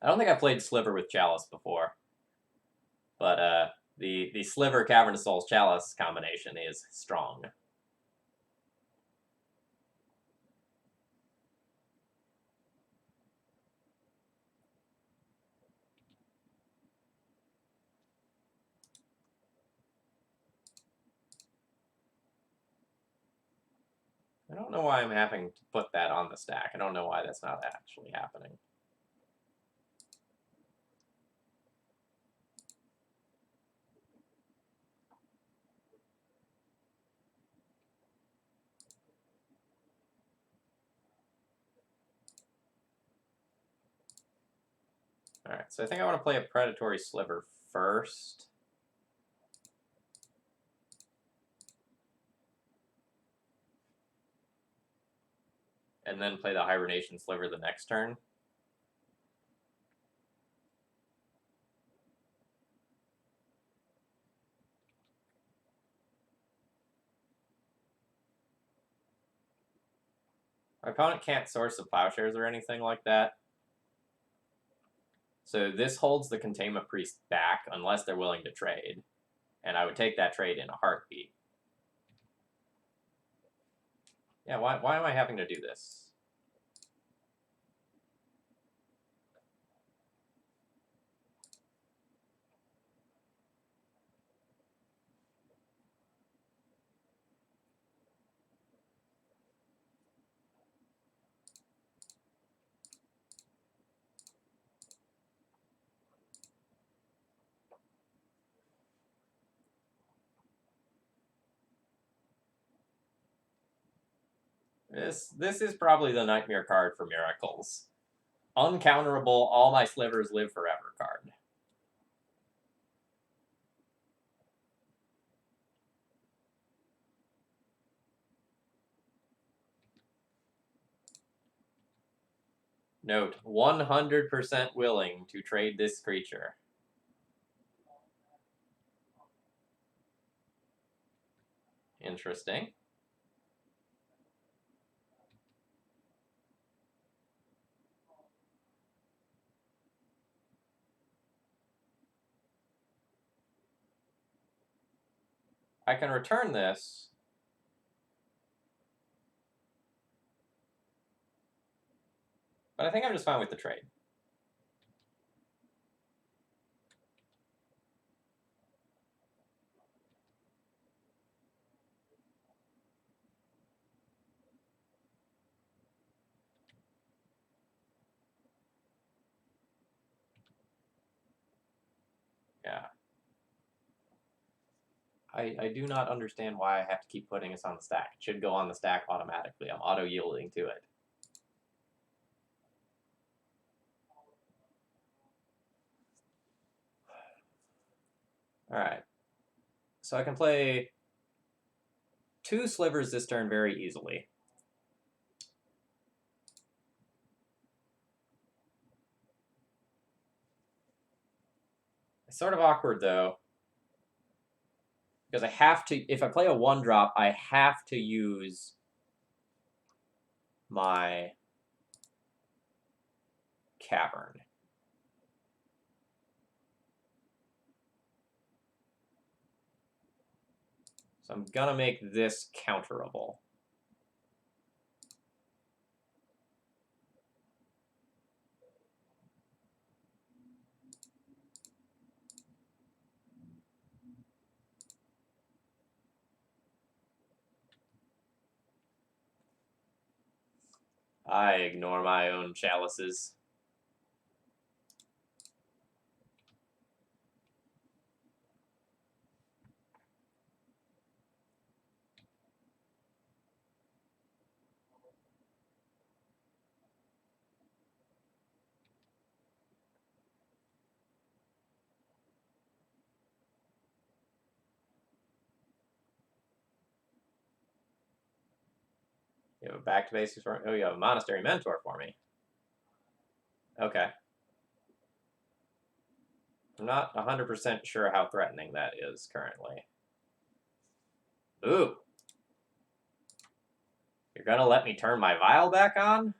Speaker 1: I don't think I played Sliver with Chalice before. But the Sliver Cavern of Souls Chalice combination is strong. I don't know why I'm having to put that on the stack. I don't know why that's not actually happening. Alright, so I think I want to play a Predatory Sliver first. And then play the Hibernation Sliver the next turn. My opponent can't source the Plowshares or anything like that. So this holds the Containment Priest back unless they're willing to trade. And I would take that trade in a heartbeat. Yeah, why am I having to do this? This is probably the nightmare card for Miracles. Uncounterable, all my Slivers live forever card. Note, 100% willing to trade this creature. Interesting. I can return this. But I think I'm just fine with the trade. Yeah. I do not understand why I have to keep putting this on the stack. It should go on the stack automatically. I'm auto-yielding to it. Alright. So I can play 2 slivers this turn very easily. It's sort of awkward, though, because I have to, if I play a 1-drop, I have to use my Cavern. So I'm gonna make this counterable. I ignore my own chalices. You have a back to basics for me? Oh, you have a monastery mentor for me. Okay. I'm not 100% sure how threatening that is currently. Ooh. You're gonna let me turn my vial back on?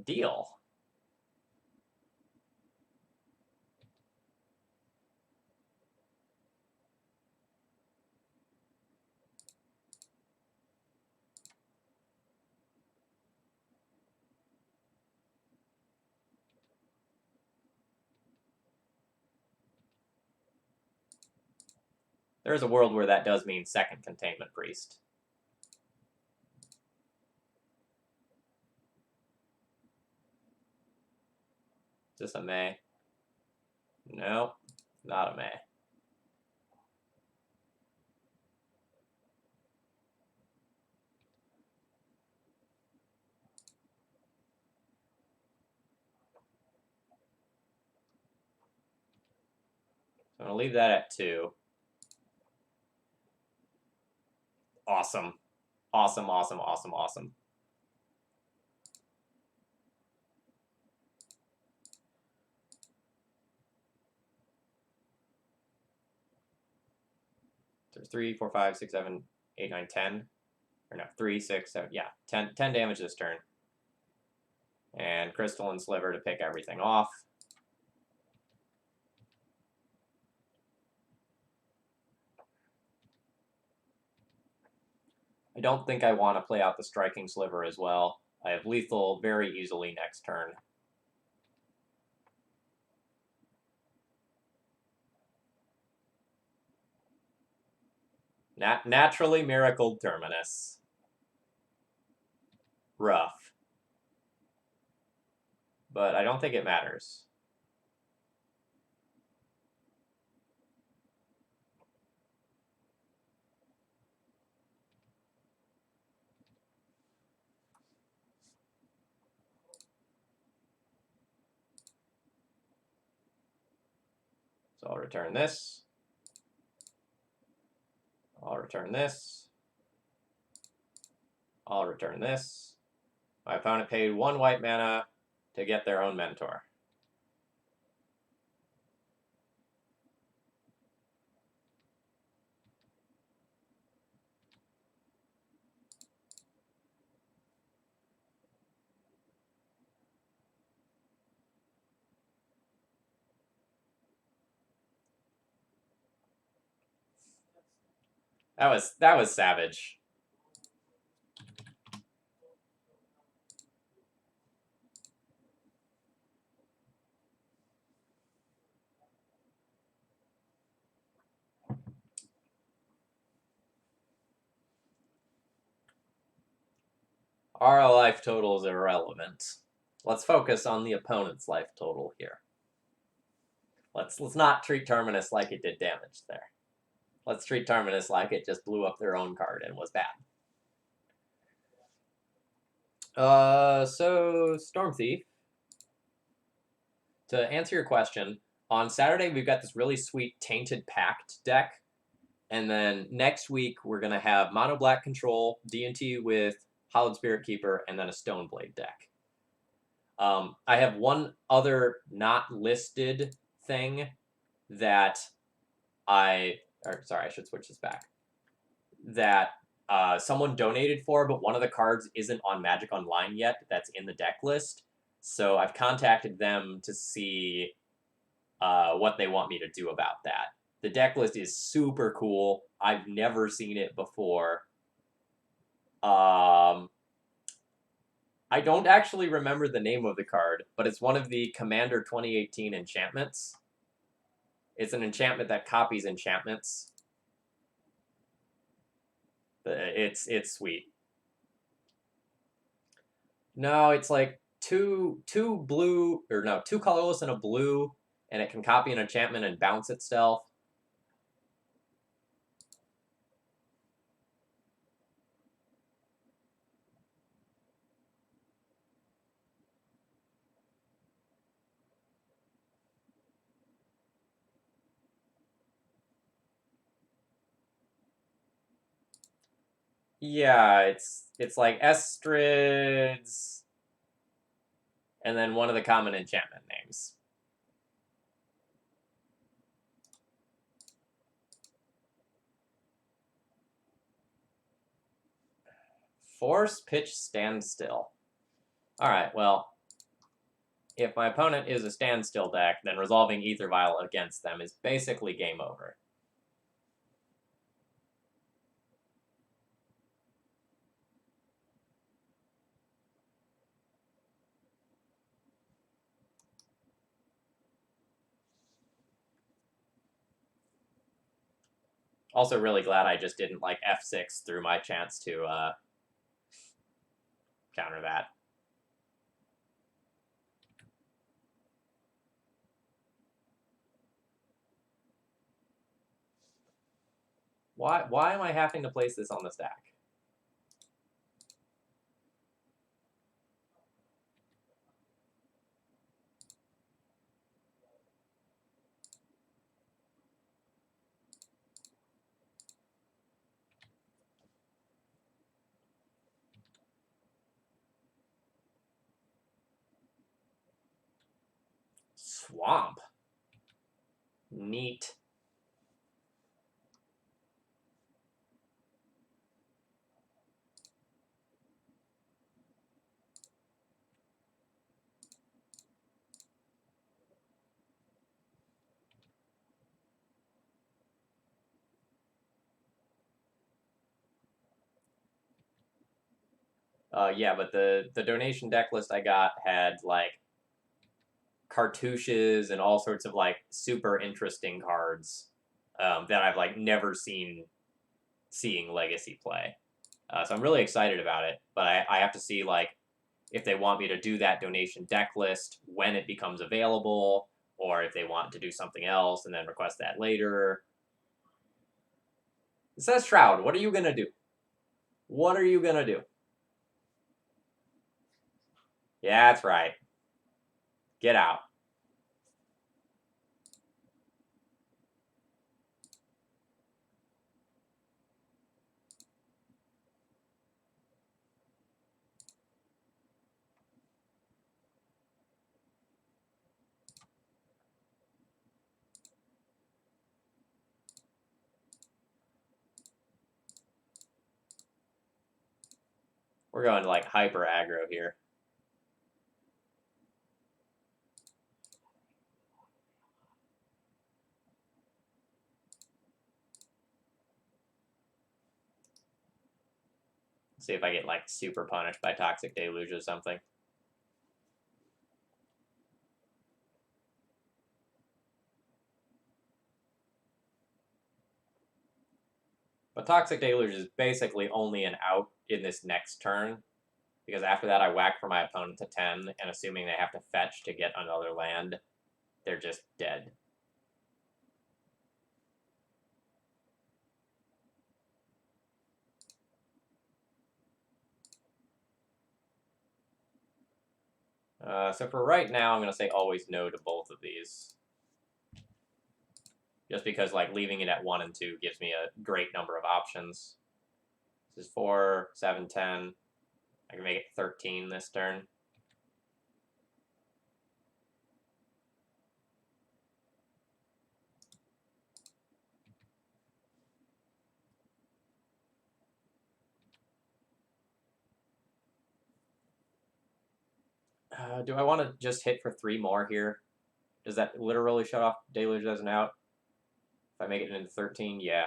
Speaker 1: Deal. There's a world where that does mean second containment priest. Is this a May? No, not a May. So I'm gonna leave that at 2. Awesome. Awesome, awesome, awesome, awesome. So 3, 4, 5, 6, 7, 8, 9, 10. Or no, 3, 6, 7, yeah, 10 damage this turn. And Crystal and Sliver to pick everything off. I don't think I want to play out the Striking Sliver as well. I have lethal very easily next turn. Naturally Miracled Terminus. Rough. But I don't think it matters. So I'll return this. I'll return this. I'll return this. My opponent paid 1 white mana to get their own mentor. That was savage. Our life total is irrelevant. Let's focus on the opponent's life total here. Let's not treat Terminus like it did damage there. Let's treat Terminus like it just blew up their own card and was bad. So Storm Thief. To answer your question, on Saturday we've got this really sweet Tainted Pact deck And then next week, we're going to have Mono Black Control, D&T with Hallowed Spirit Keeper, and then a Stoneblade deck. I have one other not listed thing that sorry, I should switch this back. That someone donated for, but one of the cards isn't on Magic Online yet. That's in the deck list. So I've contacted them to see what they want me to do about that. The deck list is super cool. I've never seen it before. I don't actually remember the name of the card, but it's one of the Commander 2018 enchantments. It's an enchantment that copies enchantments. It's sweet. No, it's like two colorless and a blue, and it can copy an enchantment and bounce itself. Yeah, it's like Estrids, and then one of the common enchantment names. Force Pitch Standstill. Alright, well, if my opponent is a standstill deck, then resolving Ether Vial against them is basically game over. Also really glad I just didn't like F6 through my chance to counter that. Why am I having to place this on the stack? Swamp. Neat. Yeah, but the donation deck list I got had like cartouches and all sorts of like super interesting cards that I've like never seeing Legacy play. So I'm really excited about it, but I have to see like if they want me to do that donation deck list when it becomes available, or if they want to do something else and then request that later. It says Shroud. What are you gonna do? What are you gonna do? Yeah, that's right. Get out. We're going to like hyper aggro here. See if I get like super punished by Toxic Deluge or something. But Toxic Deluge is basically only an out in this next turn, because after that I whack for my opponent to 10, and assuming they have to fetch to get another land, they're just dead. So for right now, I'm going to say always no to both of these. just because like leaving it at 1 and 2 gives me a great number of options. This is 4, 7, 10. I can make it 13 this turn. Do I want to just hit for 3 more here? Does that literally shut off Deluge as an out? If I make it into 13, yeah.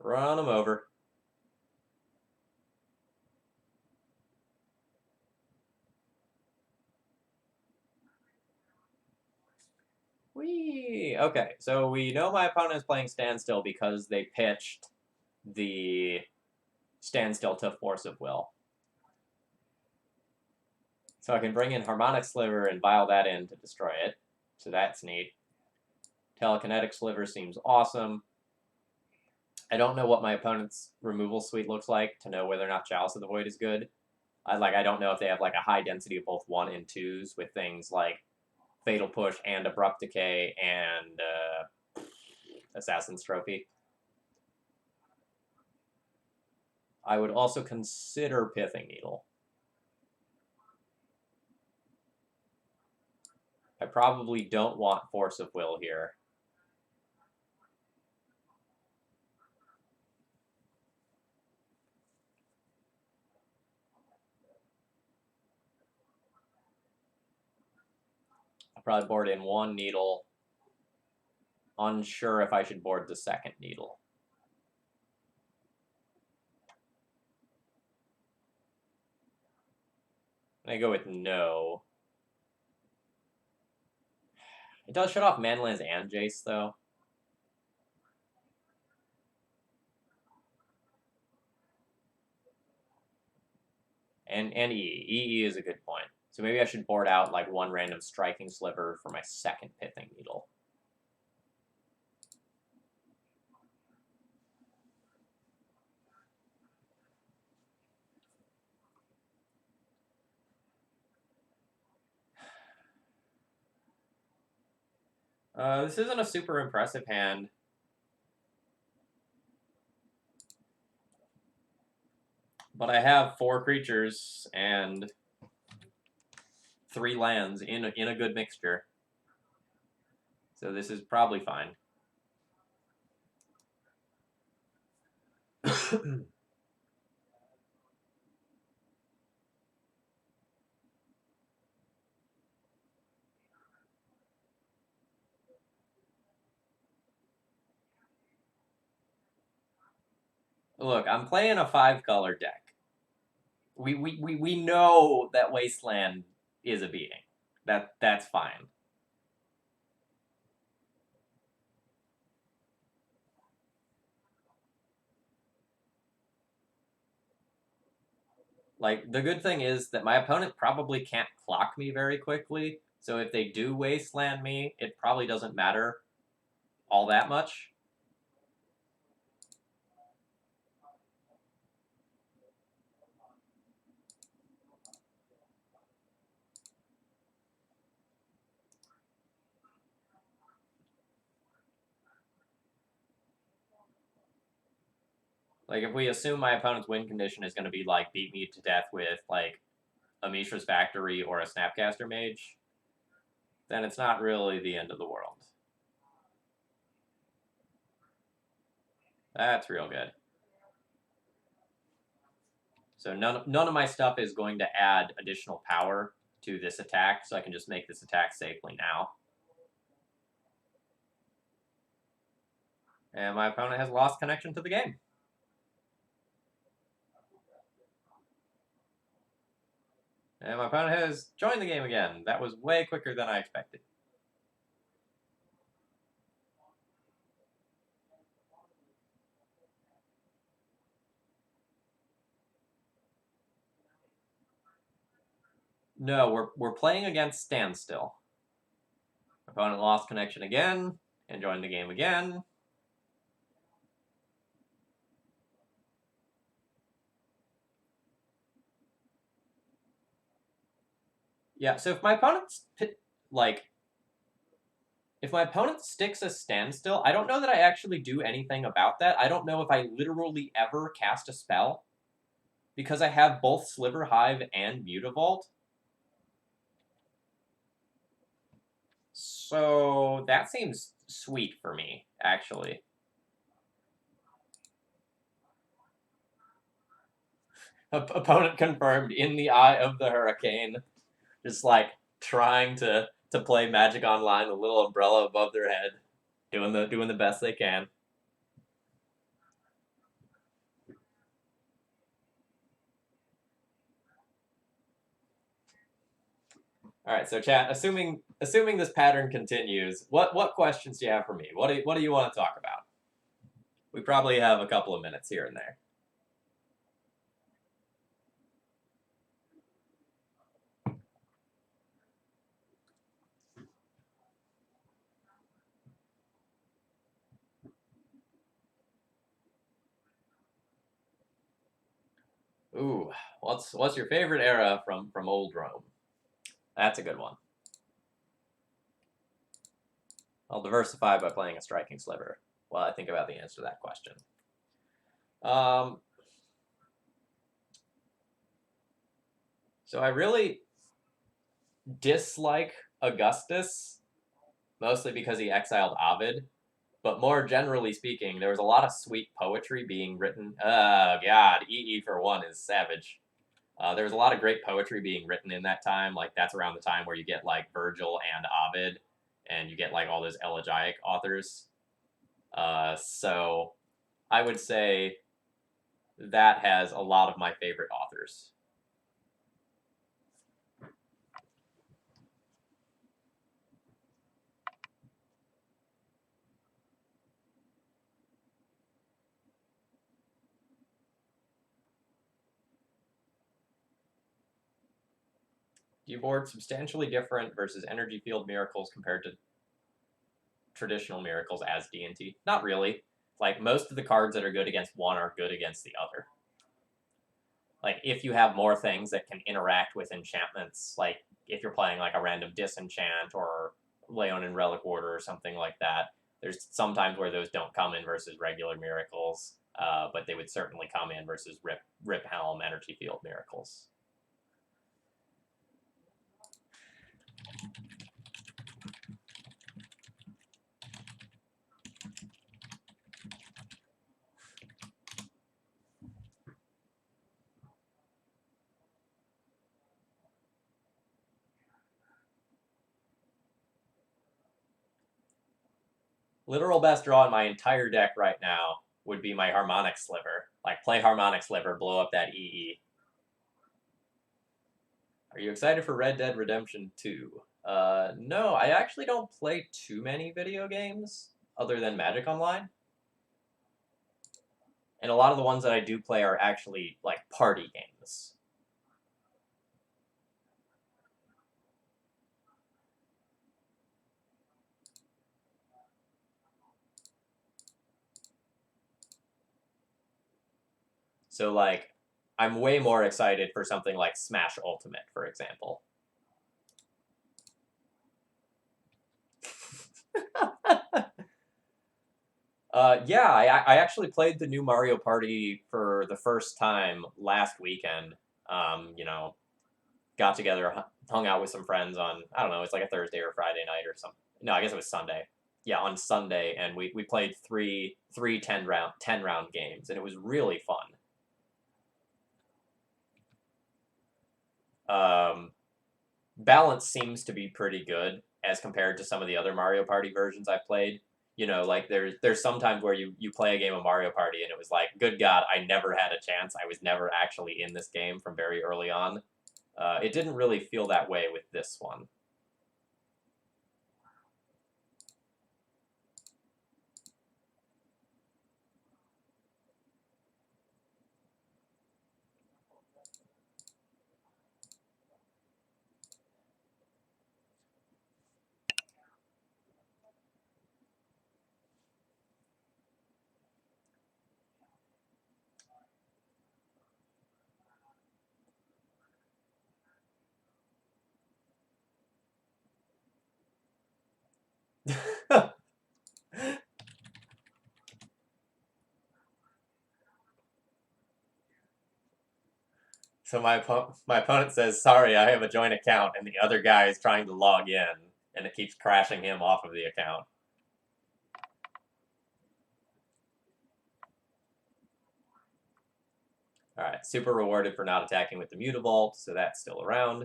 Speaker 1: Run them over. Whee! Okay, so we know my opponent is playing Standstill because they pitched the Standstill to Force of Will. So I can bring in Harmonic Sliver and vial that in to destroy it. So that's neat. Telekinetic Sliver seems awesome. I don't know what my opponent's removal suite looks like to know whether or not Chalice of the Void is good. I don't know if they have like a high density of both 1 and 2s with things like Fatal Push and Abrupt Decay and Assassin's Trophy. I would also consider Pithing Needle. I probably don't want Force of Will here. I'll probably board in 1 needle. Unsure if I should board the 2nd needle. I go with no. It does shut off Manlands and Jace, though. And EE. EE is a good point. So maybe I should board out like 1 random Striking Sliver for my 2nd Pithing Needle. This isn't a super impressive hand. But I have 4 creatures and 3 lands in a good mixture. So this is probably fine. Look, I'm playing a 5-color deck. We know that Wasteland is a beating. That's fine. Like, the good thing is that my opponent probably can't clock me very quickly, so if they do Wasteland me, it probably doesn't matter all that much. Like, if we assume my opponent's win condition is going to be, like, beat me to death with, like, a Mishra's Factory or a Snapcaster Mage, then it's not really the end of the world. That's real good. So none of my stuff is going to add additional power to this attack, so I can just make this attack safely now. And my opponent has lost connection to the game. And my opponent has joined the game again. That was way quicker than I expected. No, we're playing against Standstill. Opponent lost connection again and joined the game again. Yeah, so if my opponent's like if my opponent sticks a standstill, I don't know that I actually do anything about that. I don't know if I literally ever cast a spell because I have both Sliver Hive and Mutavault. So that seems sweet for me, actually. Opponent confirmed in the eye of the hurricane. Just like trying to play Magic Online, a little umbrella above their head, doing the best they can. All right, so chat. Assuming this pattern continues, what questions do you have for me? What do you want to talk about? We probably have a couple of minutes here and there. Ooh, what's your favorite era from old Rome? That's a good one. I'll diversify by playing a striking sliver while I think about the answer to that question. So I really dislike Augustus, mostly because he exiled Ovid. But more generally speaking, there was a lot of sweet poetry being written. Oh, God, EE for one is savage. There was a lot of great poetry being written in that time. Like, that's around the time where you get, like, Virgil and Ovid, and you get, like, all those elegiac authors. So I would say that has a lot of my favorite authors. Do you board substantially different versus energy field miracles compared to traditional miracles as D&T? Not really. Like, most of the cards that are good against one are good against the other. Like, if you have more things that can interact with enchantments, like if you're playing like a random disenchant or Leonin Relic Order or something like that, there's sometimes where those don't come in versus regular miracles, but they would certainly come in versus Rip Helm Energy Field miracles. Literal best draw in my entire deck right now would be my Harmonic Sliver. Like, play Harmonic Sliver, blow up that EE. Are you excited for Red Dead Redemption 2? No, I actually don't play too many video games other than Magic Online. And a lot of the ones that I do play are actually, like, party games. So, like, I'm way more excited for something like Smash Ultimate, for example. Yeah, I actually played the new Mario Party for the first time last weekend. You know, got together, hung out with some friends on, I don't know, it's like a Thursday or Friday night or something. No, I guess it was Sunday. Yeah, on Sunday, and we played three 10 round games, and it was really fun. Balance seems to be pretty good as compared to some of the other Mario Party versions I've played. You know, like there's sometimes where you play a game of Mario Party and it was like, good God, I never had a chance. I was never actually in this game from very early on. It didn't really feel that way with this one. So my opponent says, sorry, I have a joint account, and the other guy is trying to log in, and it keeps crashing him off of the account. Alright, super rewarded for not attacking with the Mutavault, so that's still around.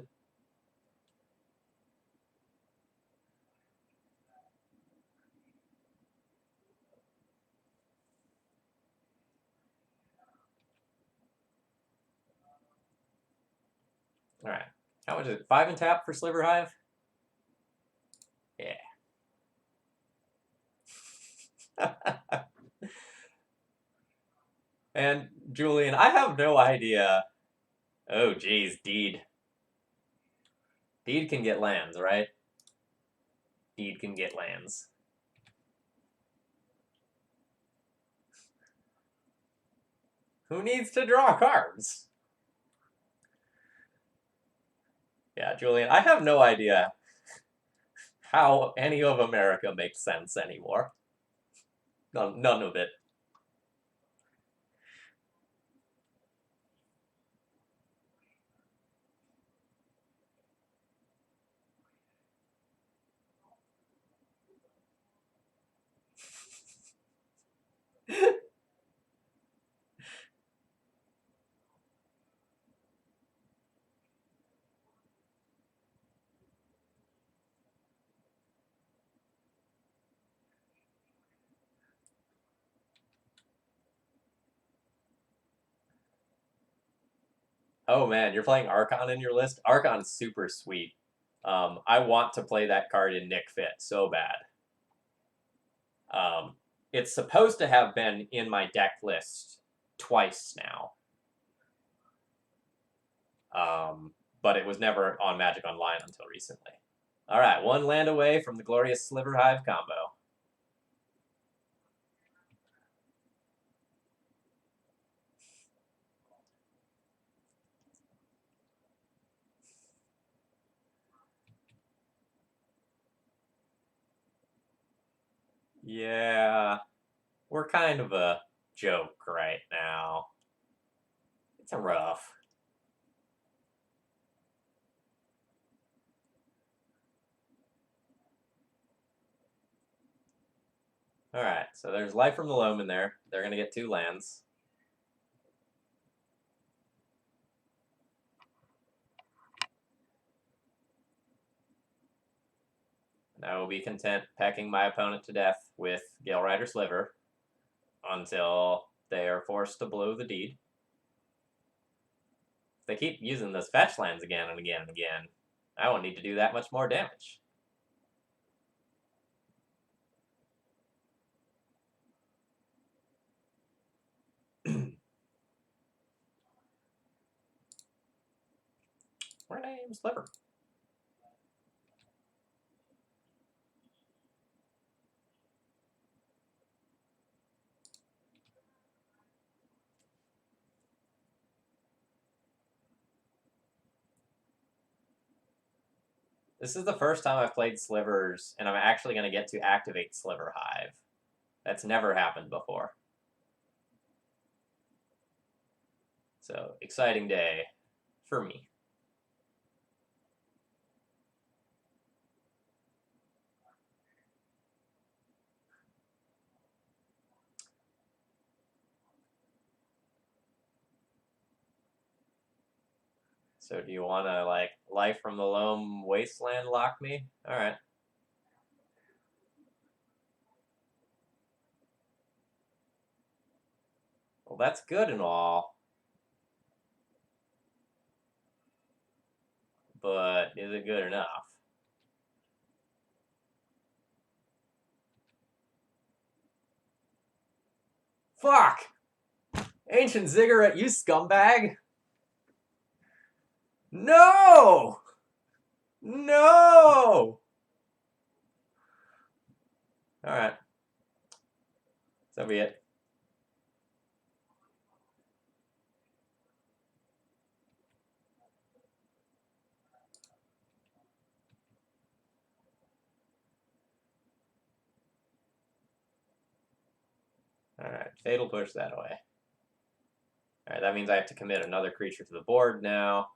Speaker 1: Alright, how much is it? 5 and tap for Sliver Hive? Yeah. And Julian, I have no idea. Oh, geez, Deed. Deed can get lands, right? Deed can get lands. Who needs to draw cards? Yeah, Julian, I have no idea how any of America makes sense anymore. None of it. Oh man, you're playing Archon in your list? Archon's super sweet. I want to play that card in Nick Fit so bad. It's supposed to have been in my deck list twice now. But it was never on Magic Online until recently. Alright, one land away from the glorious Sliver Hive combo. Yeah, we're kind of a joke right now. It's a rough. Alright, so there's Life from the Loam in there. They're going to get 2 lands. And I will be content pecking my opponent to death with Gale Rider Sliver until they are forced to blow the Deed. If they keep using those fetch lands again and again and again, I won't need to do that much more damage. Rename Sliver. This is the first time I've played Slivers, and I'm actually going to get to activate Sliver Hive. That's never happened before. So, exciting day for me. So do you want to, like, Life from the Loam Wasteland lock me? Alright. Well, that's good and all. But is it good enough? Fuck! Ancient Ziggurat, you scumbag! No! No! Alright. So be it. Alright, Fatal Push that away. Alright, that means I have to commit another creature to the board now.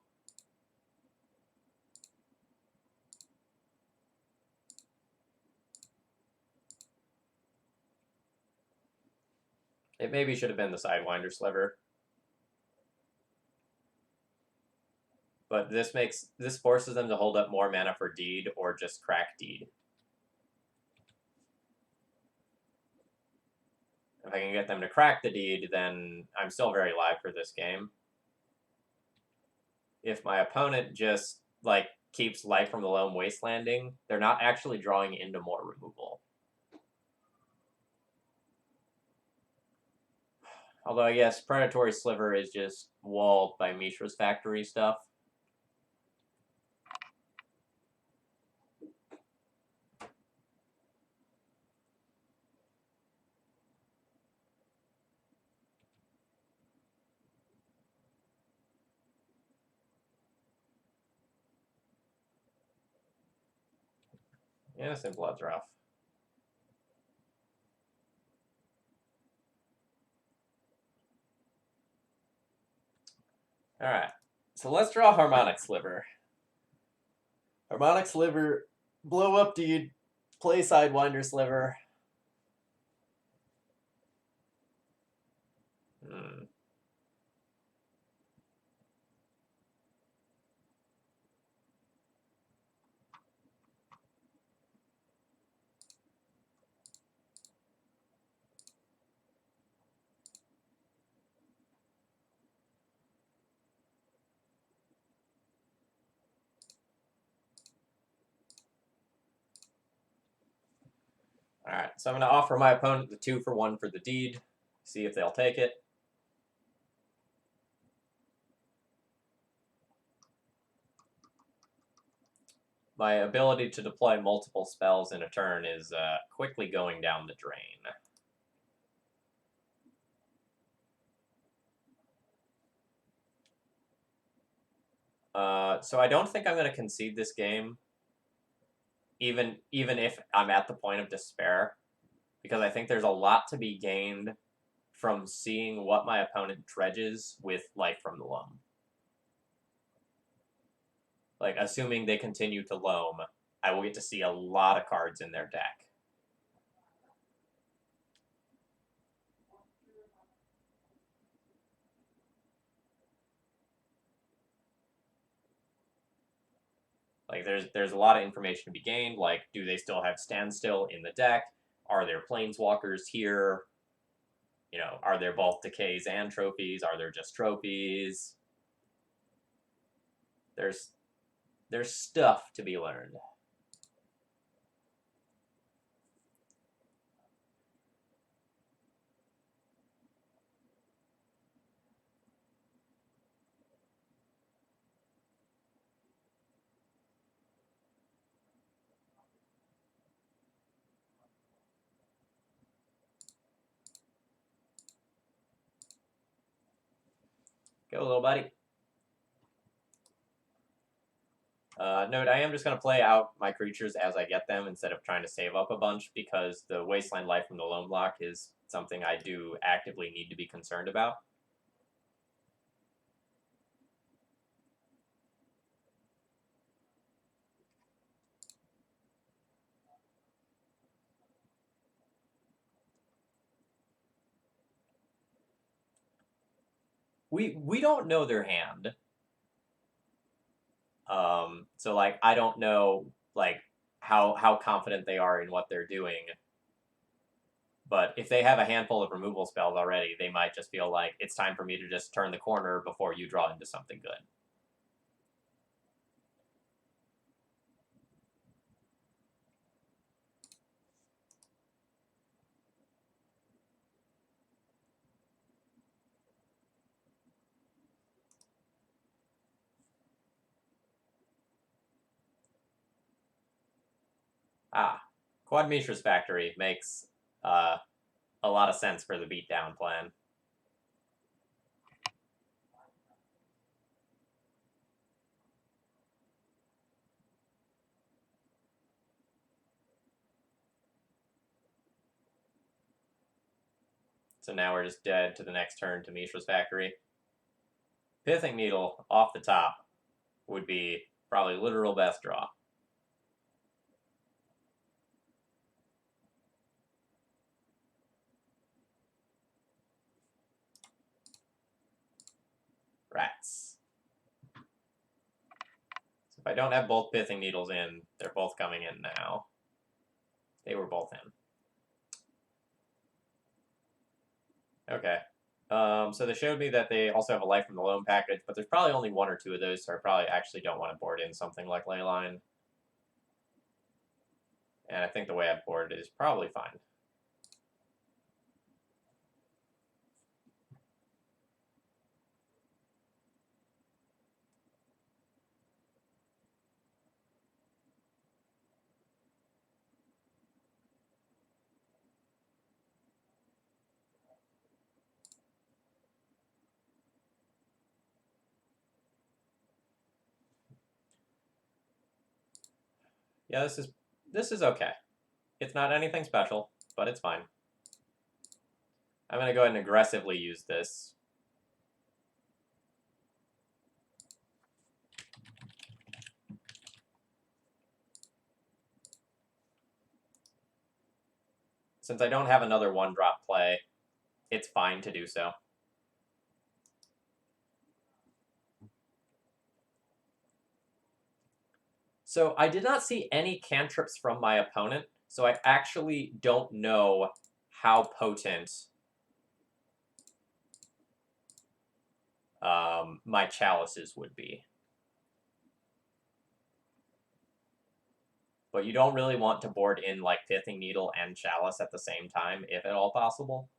Speaker 1: It maybe should have been the Sidewinder Sliver. But this forces them to hold up more mana for Deed or just crack Deed. If I can get them to crack the Deed, then I'm still very live for this game. If my opponent just, like, keeps Life from the Loam Wastelanding, they're not actually drawing into more removal. Although, I guess Predatory Sliver is just walled by Mishra's Factory stuff. Innocent Blood's rough. Alright, so let's draw Harmonic Sliver. Harmonic Sliver, blow up Deed, play Sidewinder Sliver. Alright, so I'm going to offer my opponent the 2-for-1 for the Deed, see if they'll take it. My ability to deploy multiple spells in a turn is quickly going down the drain. So I don't think I'm going to concede this game, even if I'm at the point of despair, because I think there's a lot to be gained from seeing what my opponent dredges with Life from the Loam. Like, assuming they continue to loam, I will get to see a lot of cards in their deck. Like, there's a lot of information to be gained. Like, do they still have Standstill in the deck? Are there Planeswalkers here? You know, are there both decays and trophies? Are there just trophies? There's stuff to be learned. Go, little buddy. Note, I am just going to play out my creatures as I get them instead of trying to save up a bunch, because the Wasteland Life from the Loam block is something I do actively need to be concerned about. We don't know their hand. So, like, I don't know, like, how confident they are in what they're doing. But if they have a handful of removal spells already, they might just feel like it's time for me to just turn the corner before you draw into something good. Quad Mishra's Factory makes a lot of sense for the beatdown plan. So now we're just dead to the next turn to Mishra's Factory. Pithing Needle off the top would be probably literal best draw. Rats. So if I don't have both Pithing Needles in, they're both coming in now. They were both in. Okay. So they showed me that they also have a Life from the Loam package, but there's probably only one or two of those, so I probably actually don't want to board in something like Leyline. And I think the way I've boarded it is probably fine. Yeah, this is okay. It's not anything special, but it's fine. I'm going to go ahead and aggressively use this. Since I don't have another one-drop play, it's fine to do so. So I did not see any cantrips from my opponent, so I actually don't know how potent my chalices would be. But you don't really want to board in like Pithing Needle and Chalice at the same time, if at all possible.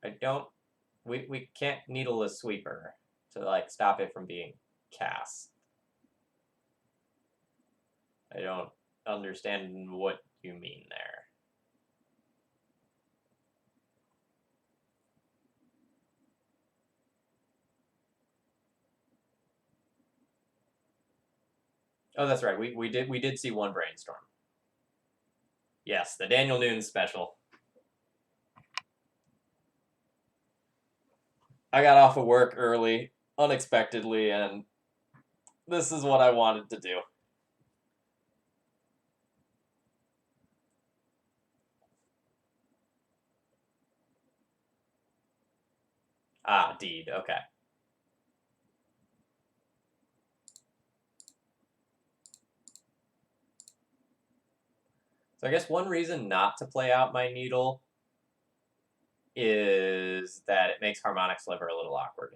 Speaker 1: I don't... We can't needle a sweeper to like stop it from being cast. I don't understand what you mean there. Oh, that's right. We did see one brainstorm. Yes, the Daniel Noon special. I got off of work early, unexpectedly, and this is what I wanted to do. Ah, deed. Okay. So I guess one reason not to play out my needle is that it makes Harmonic Sliver a little awkward.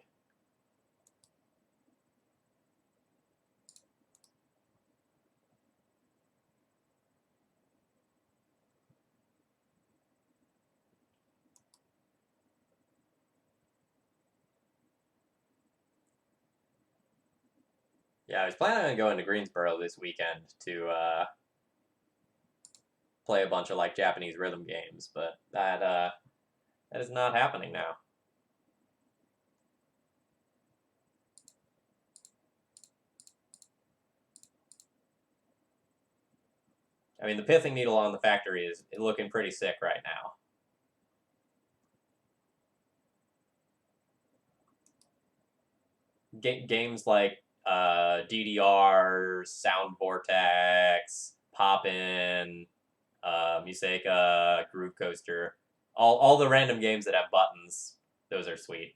Speaker 1: Yeah, I was planning on going to Greensboro this weekend to play a bunch of like Japanese rhythm games, but that is not happening now. I mean, the Pithing Needle on the factory is looking pretty sick right now. Games like DDR, Sound Vortex, Poppin', Museka, Groove Coaster, all the random games that have buttons, those are sweet.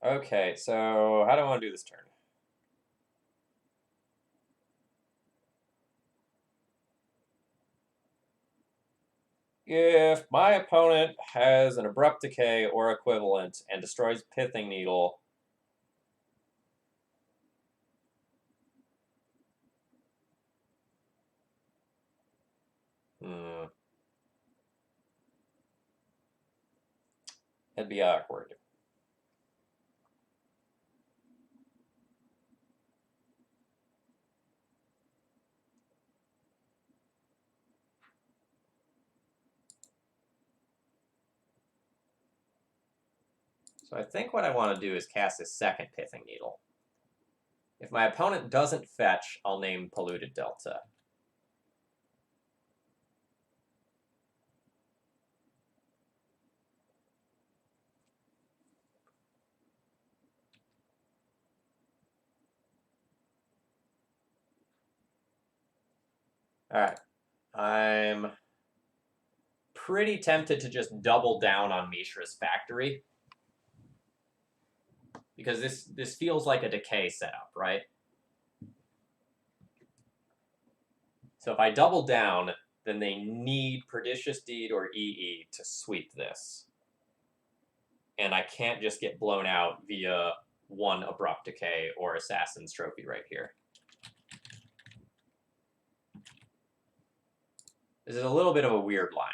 Speaker 1: Okay, so how do I want to do this turn? If my opponent has an Abrupt Decay or equivalent and destroys Pithing Needle, it'd be awkward. So I think what I want to do is cast a second Pithing Needle. If my opponent doesn't fetch, I'll name Polluted Delta. Alright. I'm pretty tempted to just double down on Mishra's Factory. Because this feels like a decay setup, right? So if I double down, then they need Pernicious Deed or EE to sweep this. And I can't just get blown out via one Abrupt Decay or Assassin's Trophy right here. This is a little bit of a weird line.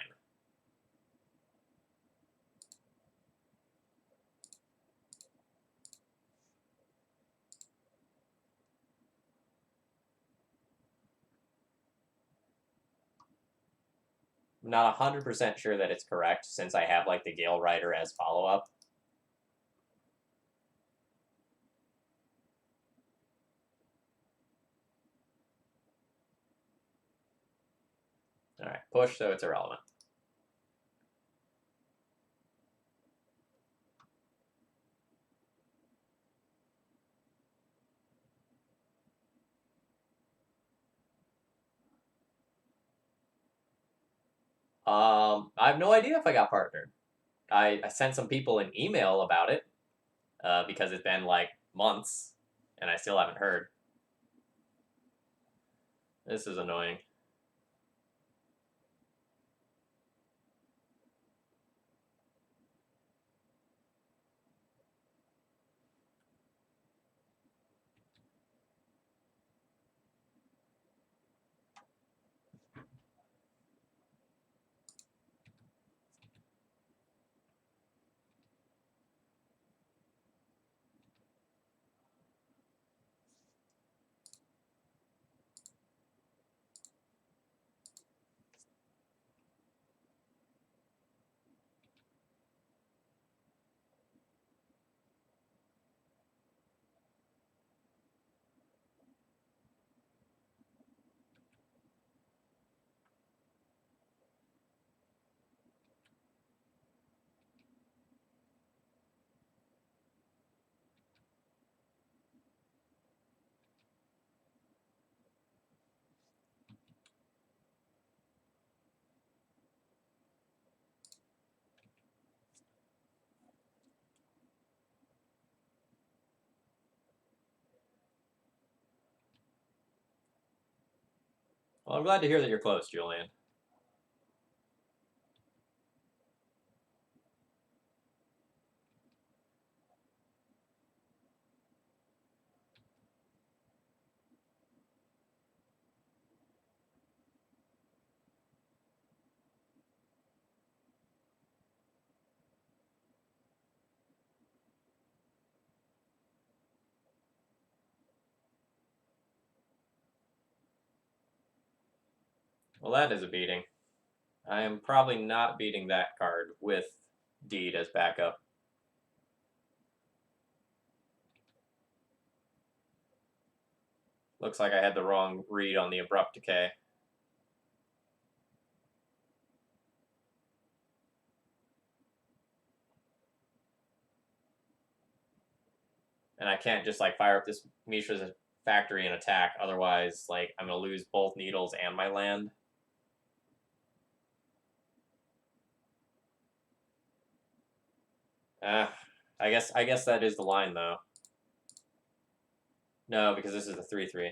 Speaker 1: I'm not 100% sure that it's correct since I have like the Gale Rider as follow-up. All right, push, so it's irrelevant. I have no idea if I got partnered. I sent some people an email about it because it's been like months and I still haven't heard. This is annoying. Well, I'm glad to hear that you're close, Julian. Well, that is a beating. I am probably not beating that card with Deed as backup. Looks like I had the wrong read on the Abrupt Decay. And I can't just like fire up this Mishra's Factory and attack, otherwise like I'm gonna lose both needles and my land. I guess that is the line though. No, because this is a 3/3.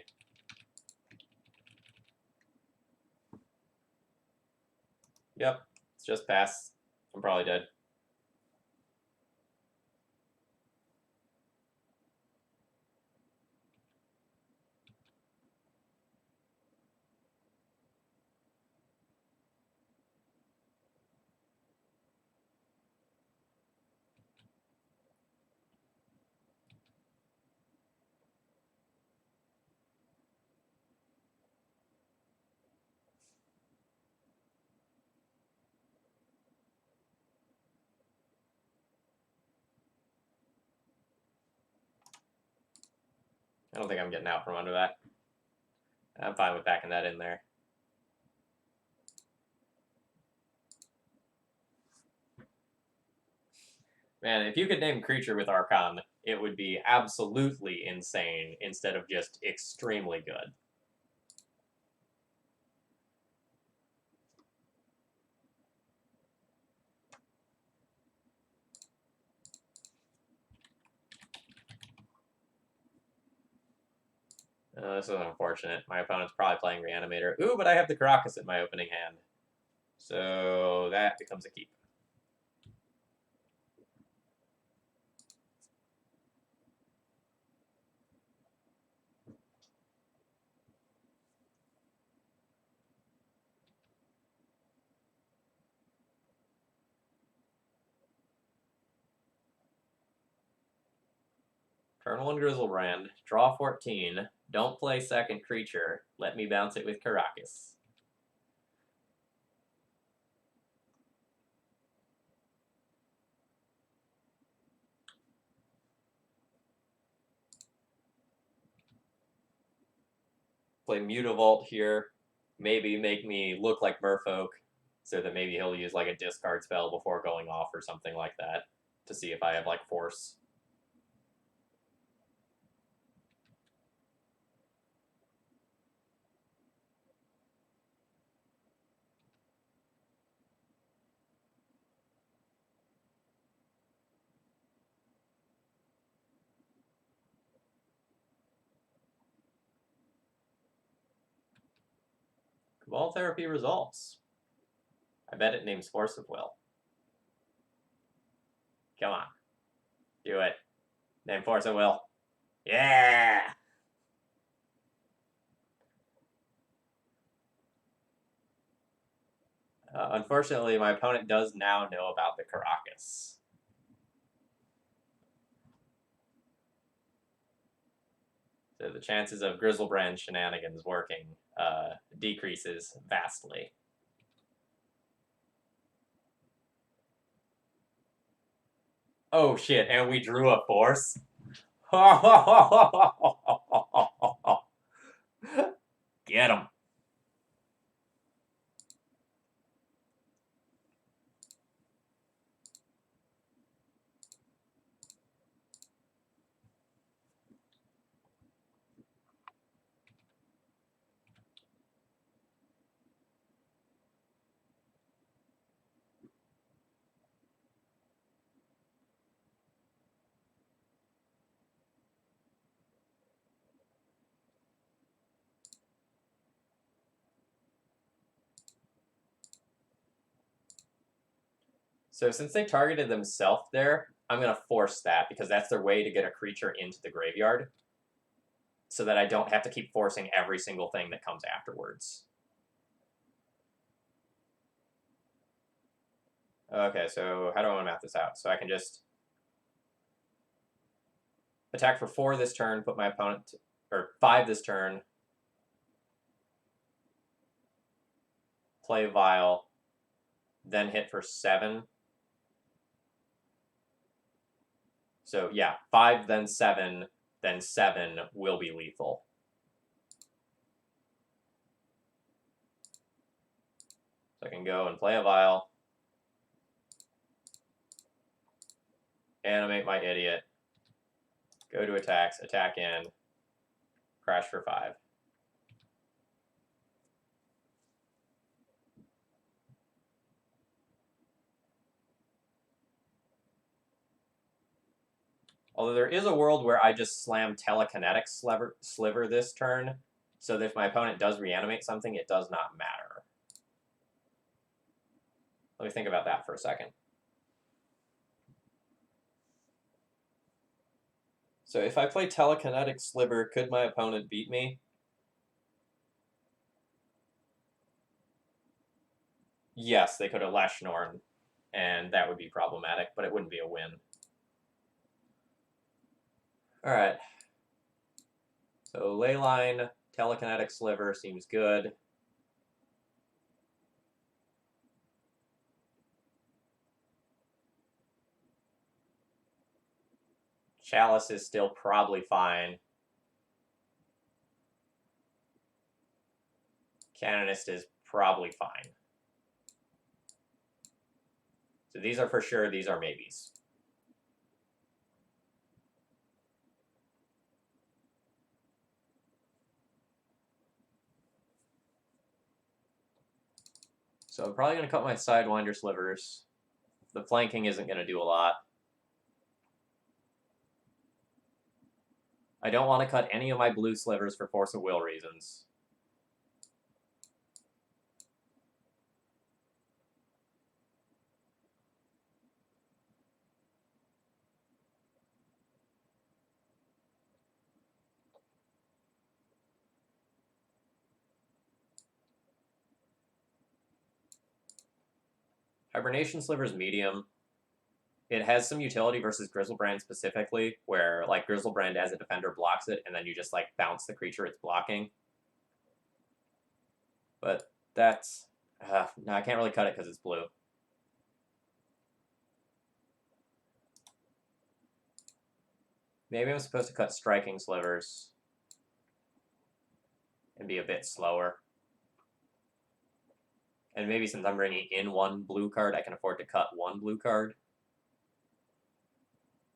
Speaker 1: Yep, it's just pass. I'm probably dead. I don't think I'm getting out from under that. I'm fine with backing that in there. Man, if you could name creature with Archon, it would be absolutely insane instead of just extremely good. This is unfortunate. My opponent's probably playing Reanimator. Ooh, but I have the Caracas in my opening hand. So that becomes a keep. Turn 1 Grizzlebrand, draw 14, don't play second creature, let me bounce it with Caracas. Play Mutavault here, maybe make me look like Merfolk, so that maybe he'll use like a discard spell before going off or something like that, to see if I have like Force. Cabal Therapy results. I bet it names Force of Will. Come on. Do it. Name Force of Will. Yeah! Unfortunately, my opponent does now know about the Caracas. So the chances of Grizzlebrand shenanigans working decreases vastly. Oh shit, and we drew a Force? Get him. So since they targeted themselves there, I'm going to force that because that's their way to get a creature into the graveyard so that I don't have to keep forcing every single thing that comes afterwards. Okay, so how do I want to map this out? So I can just attack for 4 this turn, put my opponent, or 5 this turn, play Vial, then hit for 7. So yeah, 5, then 7 will be lethal. So I can go and play a Vial, animate my idiot, go to attacks, attack in, crash for 5. Although there is a world where I just slam Telekinetic Sliver this turn, so that if my opponent does reanimate something, it does not matter. Let me think about that for a second. So if I play Telekinetic Sliver, could my opponent beat me? Yes, they could have Lashnorn, and that would be problematic, but it wouldn't be a win. Alright. So Leyline, Telekinetic Sliver seems good. Chalice is still probably fine. Canonist is probably fine. So these are for sure, these are maybes. So I'm probably going to cut my Sidewinder Slivers. The flanking isn't going to do a lot. I don't want to cut any of my blue Slivers for Force of Will reasons. Hibernation Sliver's medium. It has some utility versus Grizzlebrand specifically, where like Grizzlebrand as a defender blocks it, and then you just like bounce the creature it's blocking. But that's no, I can't really cut it because it's blue. Maybe I'm supposed to cut Striking Slivers and be a bit slower. And maybe since I'm bringing in one blue card, I can afford to cut one blue card.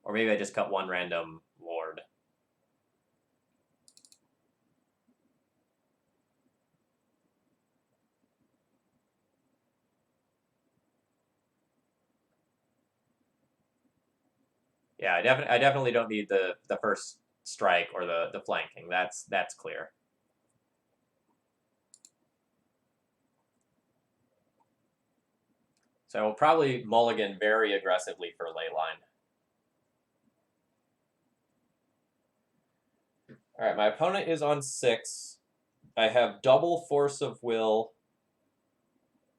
Speaker 1: Or maybe I just cut one random Lord. Yeah, I definitely don't need the first strike or the flanking. That's clear. So I will probably mulligan very aggressively for Leyline. All right, my opponent is on 6. I have double Force of Will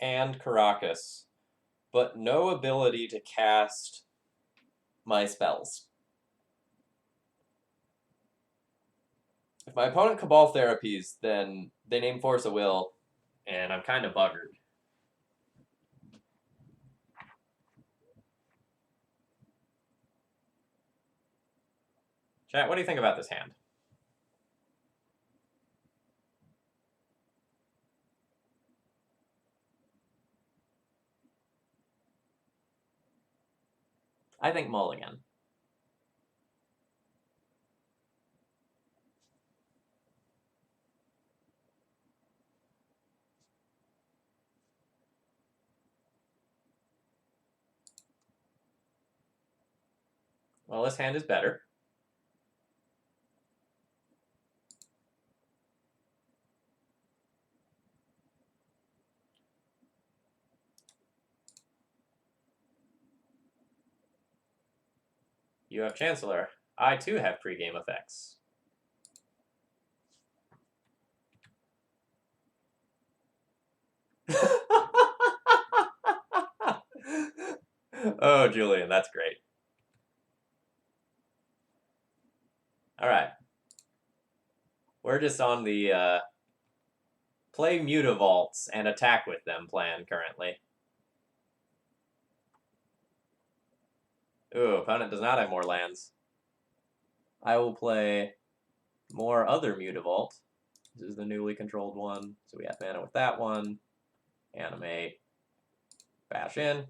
Speaker 1: and Caracas, but no ability to cast my spells. If my opponent Cabal Therapies, then they name Force of Will, and I'm kind of buggered. Chat, what do you think about this hand? I think mulligan. Well, this hand is better. You have Chancellor. I too have pregame effects. Oh, Julian, that's great. All right. We're just on the play Mutavaults and attack with them plan currently. Ooh, opponent does not have more lands. I will play more other Mutavault. This is the newly controlled one, so we have mana with that one. Animate. Bash in.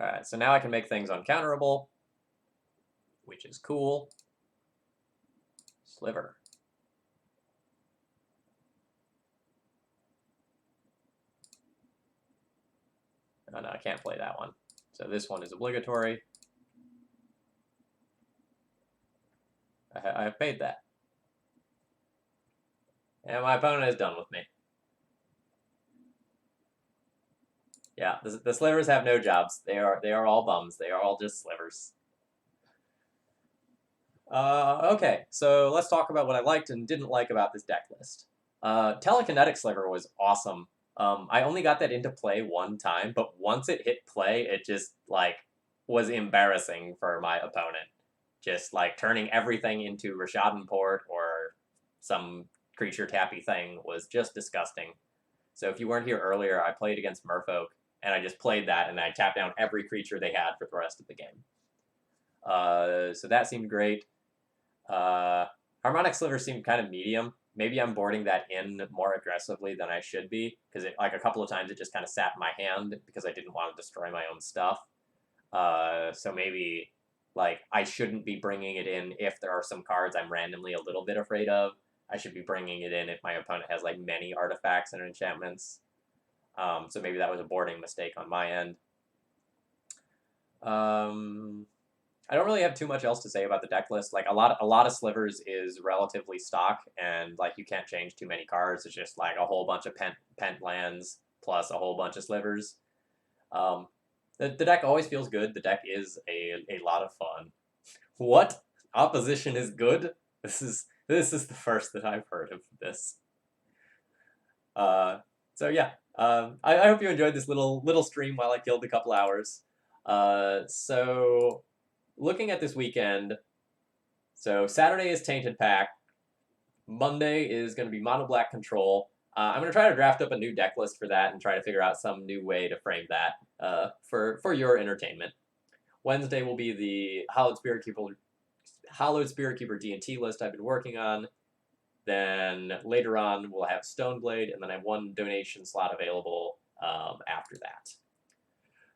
Speaker 1: Alright, so now I can make things uncounterable, which is cool. Sliver. Oh no, I can't play that one. So this one is obligatory. I have paid that. And my opponent is done with me. Yeah, the Slivers have no jobs. They are all bums. They are all just Slivers. Okay, so let's talk about what I liked and didn't like about this deck list. Telekinetic Sliver was awesome. I only got that into play one time, but once it hit play, it just like was embarrassing for my opponent. Just like turning everything into Rishadan-Port or some creature tappy thing was just disgusting. So if you weren't here earlier, I played against Merfolk, and I just played that, and I tapped down every creature they had for the rest of the game. So that seemed great. Harmonic Sliver seemed kind of medium. Maybe I'm boarding that in more aggressively than I should be, because like a couple of times it just kind of sat in my hand because I didn't want to destroy my own stuff. So maybe like I shouldn't be bringing it in if there are some cards I'm randomly a little bit afraid of. I should be bringing it in if my opponent has like many artifacts and enchantments. So maybe that was a boarding mistake on my end. I don't really have too much else to say about the deck list. Like a lot of Slivers is relatively stock, and like you can't change too many cards. It's just like a whole bunch of pent lands plus a whole bunch of Slivers. The deck always feels good. The deck is a lot of fun. What? Opposition is good? This is the first that I've heard of this. So yeah, I hope you enjoyed this little stream while I killed a couple hours. So looking at this weekend, so Saturday is Tainted Pack. Monday is going to be Mono Black Control. I'm going to try to draft up a new deck list for that and try to figure out some new way to frame that for your entertainment. Wednesday will be the Hallowed Spirit Keeper D&T list I've been working on. Then later on, we'll have Stoneblade, and then I have one donation slot available after that.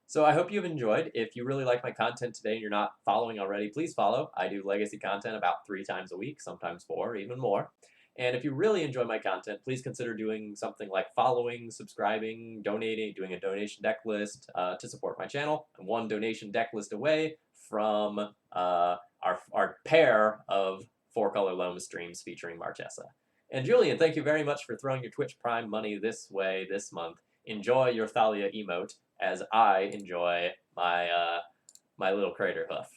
Speaker 1: So I hope you've enjoyed. If you really like my content today and you're not following already, please follow. I do legacy content about 3 times a week, sometimes 4, even more. And if you really enjoy my content, please consider doing something like following, subscribing, donating, doing a donation deck list to support my channel. I'm one donation deck list away from our pair of 4-color Loam streams featuring Marchesa. And Julian, thank you very much for throwing your Twitch Prime money this way this month. Enjoy your Thalia emote as I enjoy my my little crater hoof.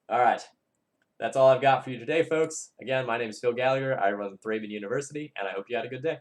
Speaker 1: All right. That's all I've got for you today, folks. Again, my name is Phil Gallagher. I run Thraben University, and I hope you had a good day.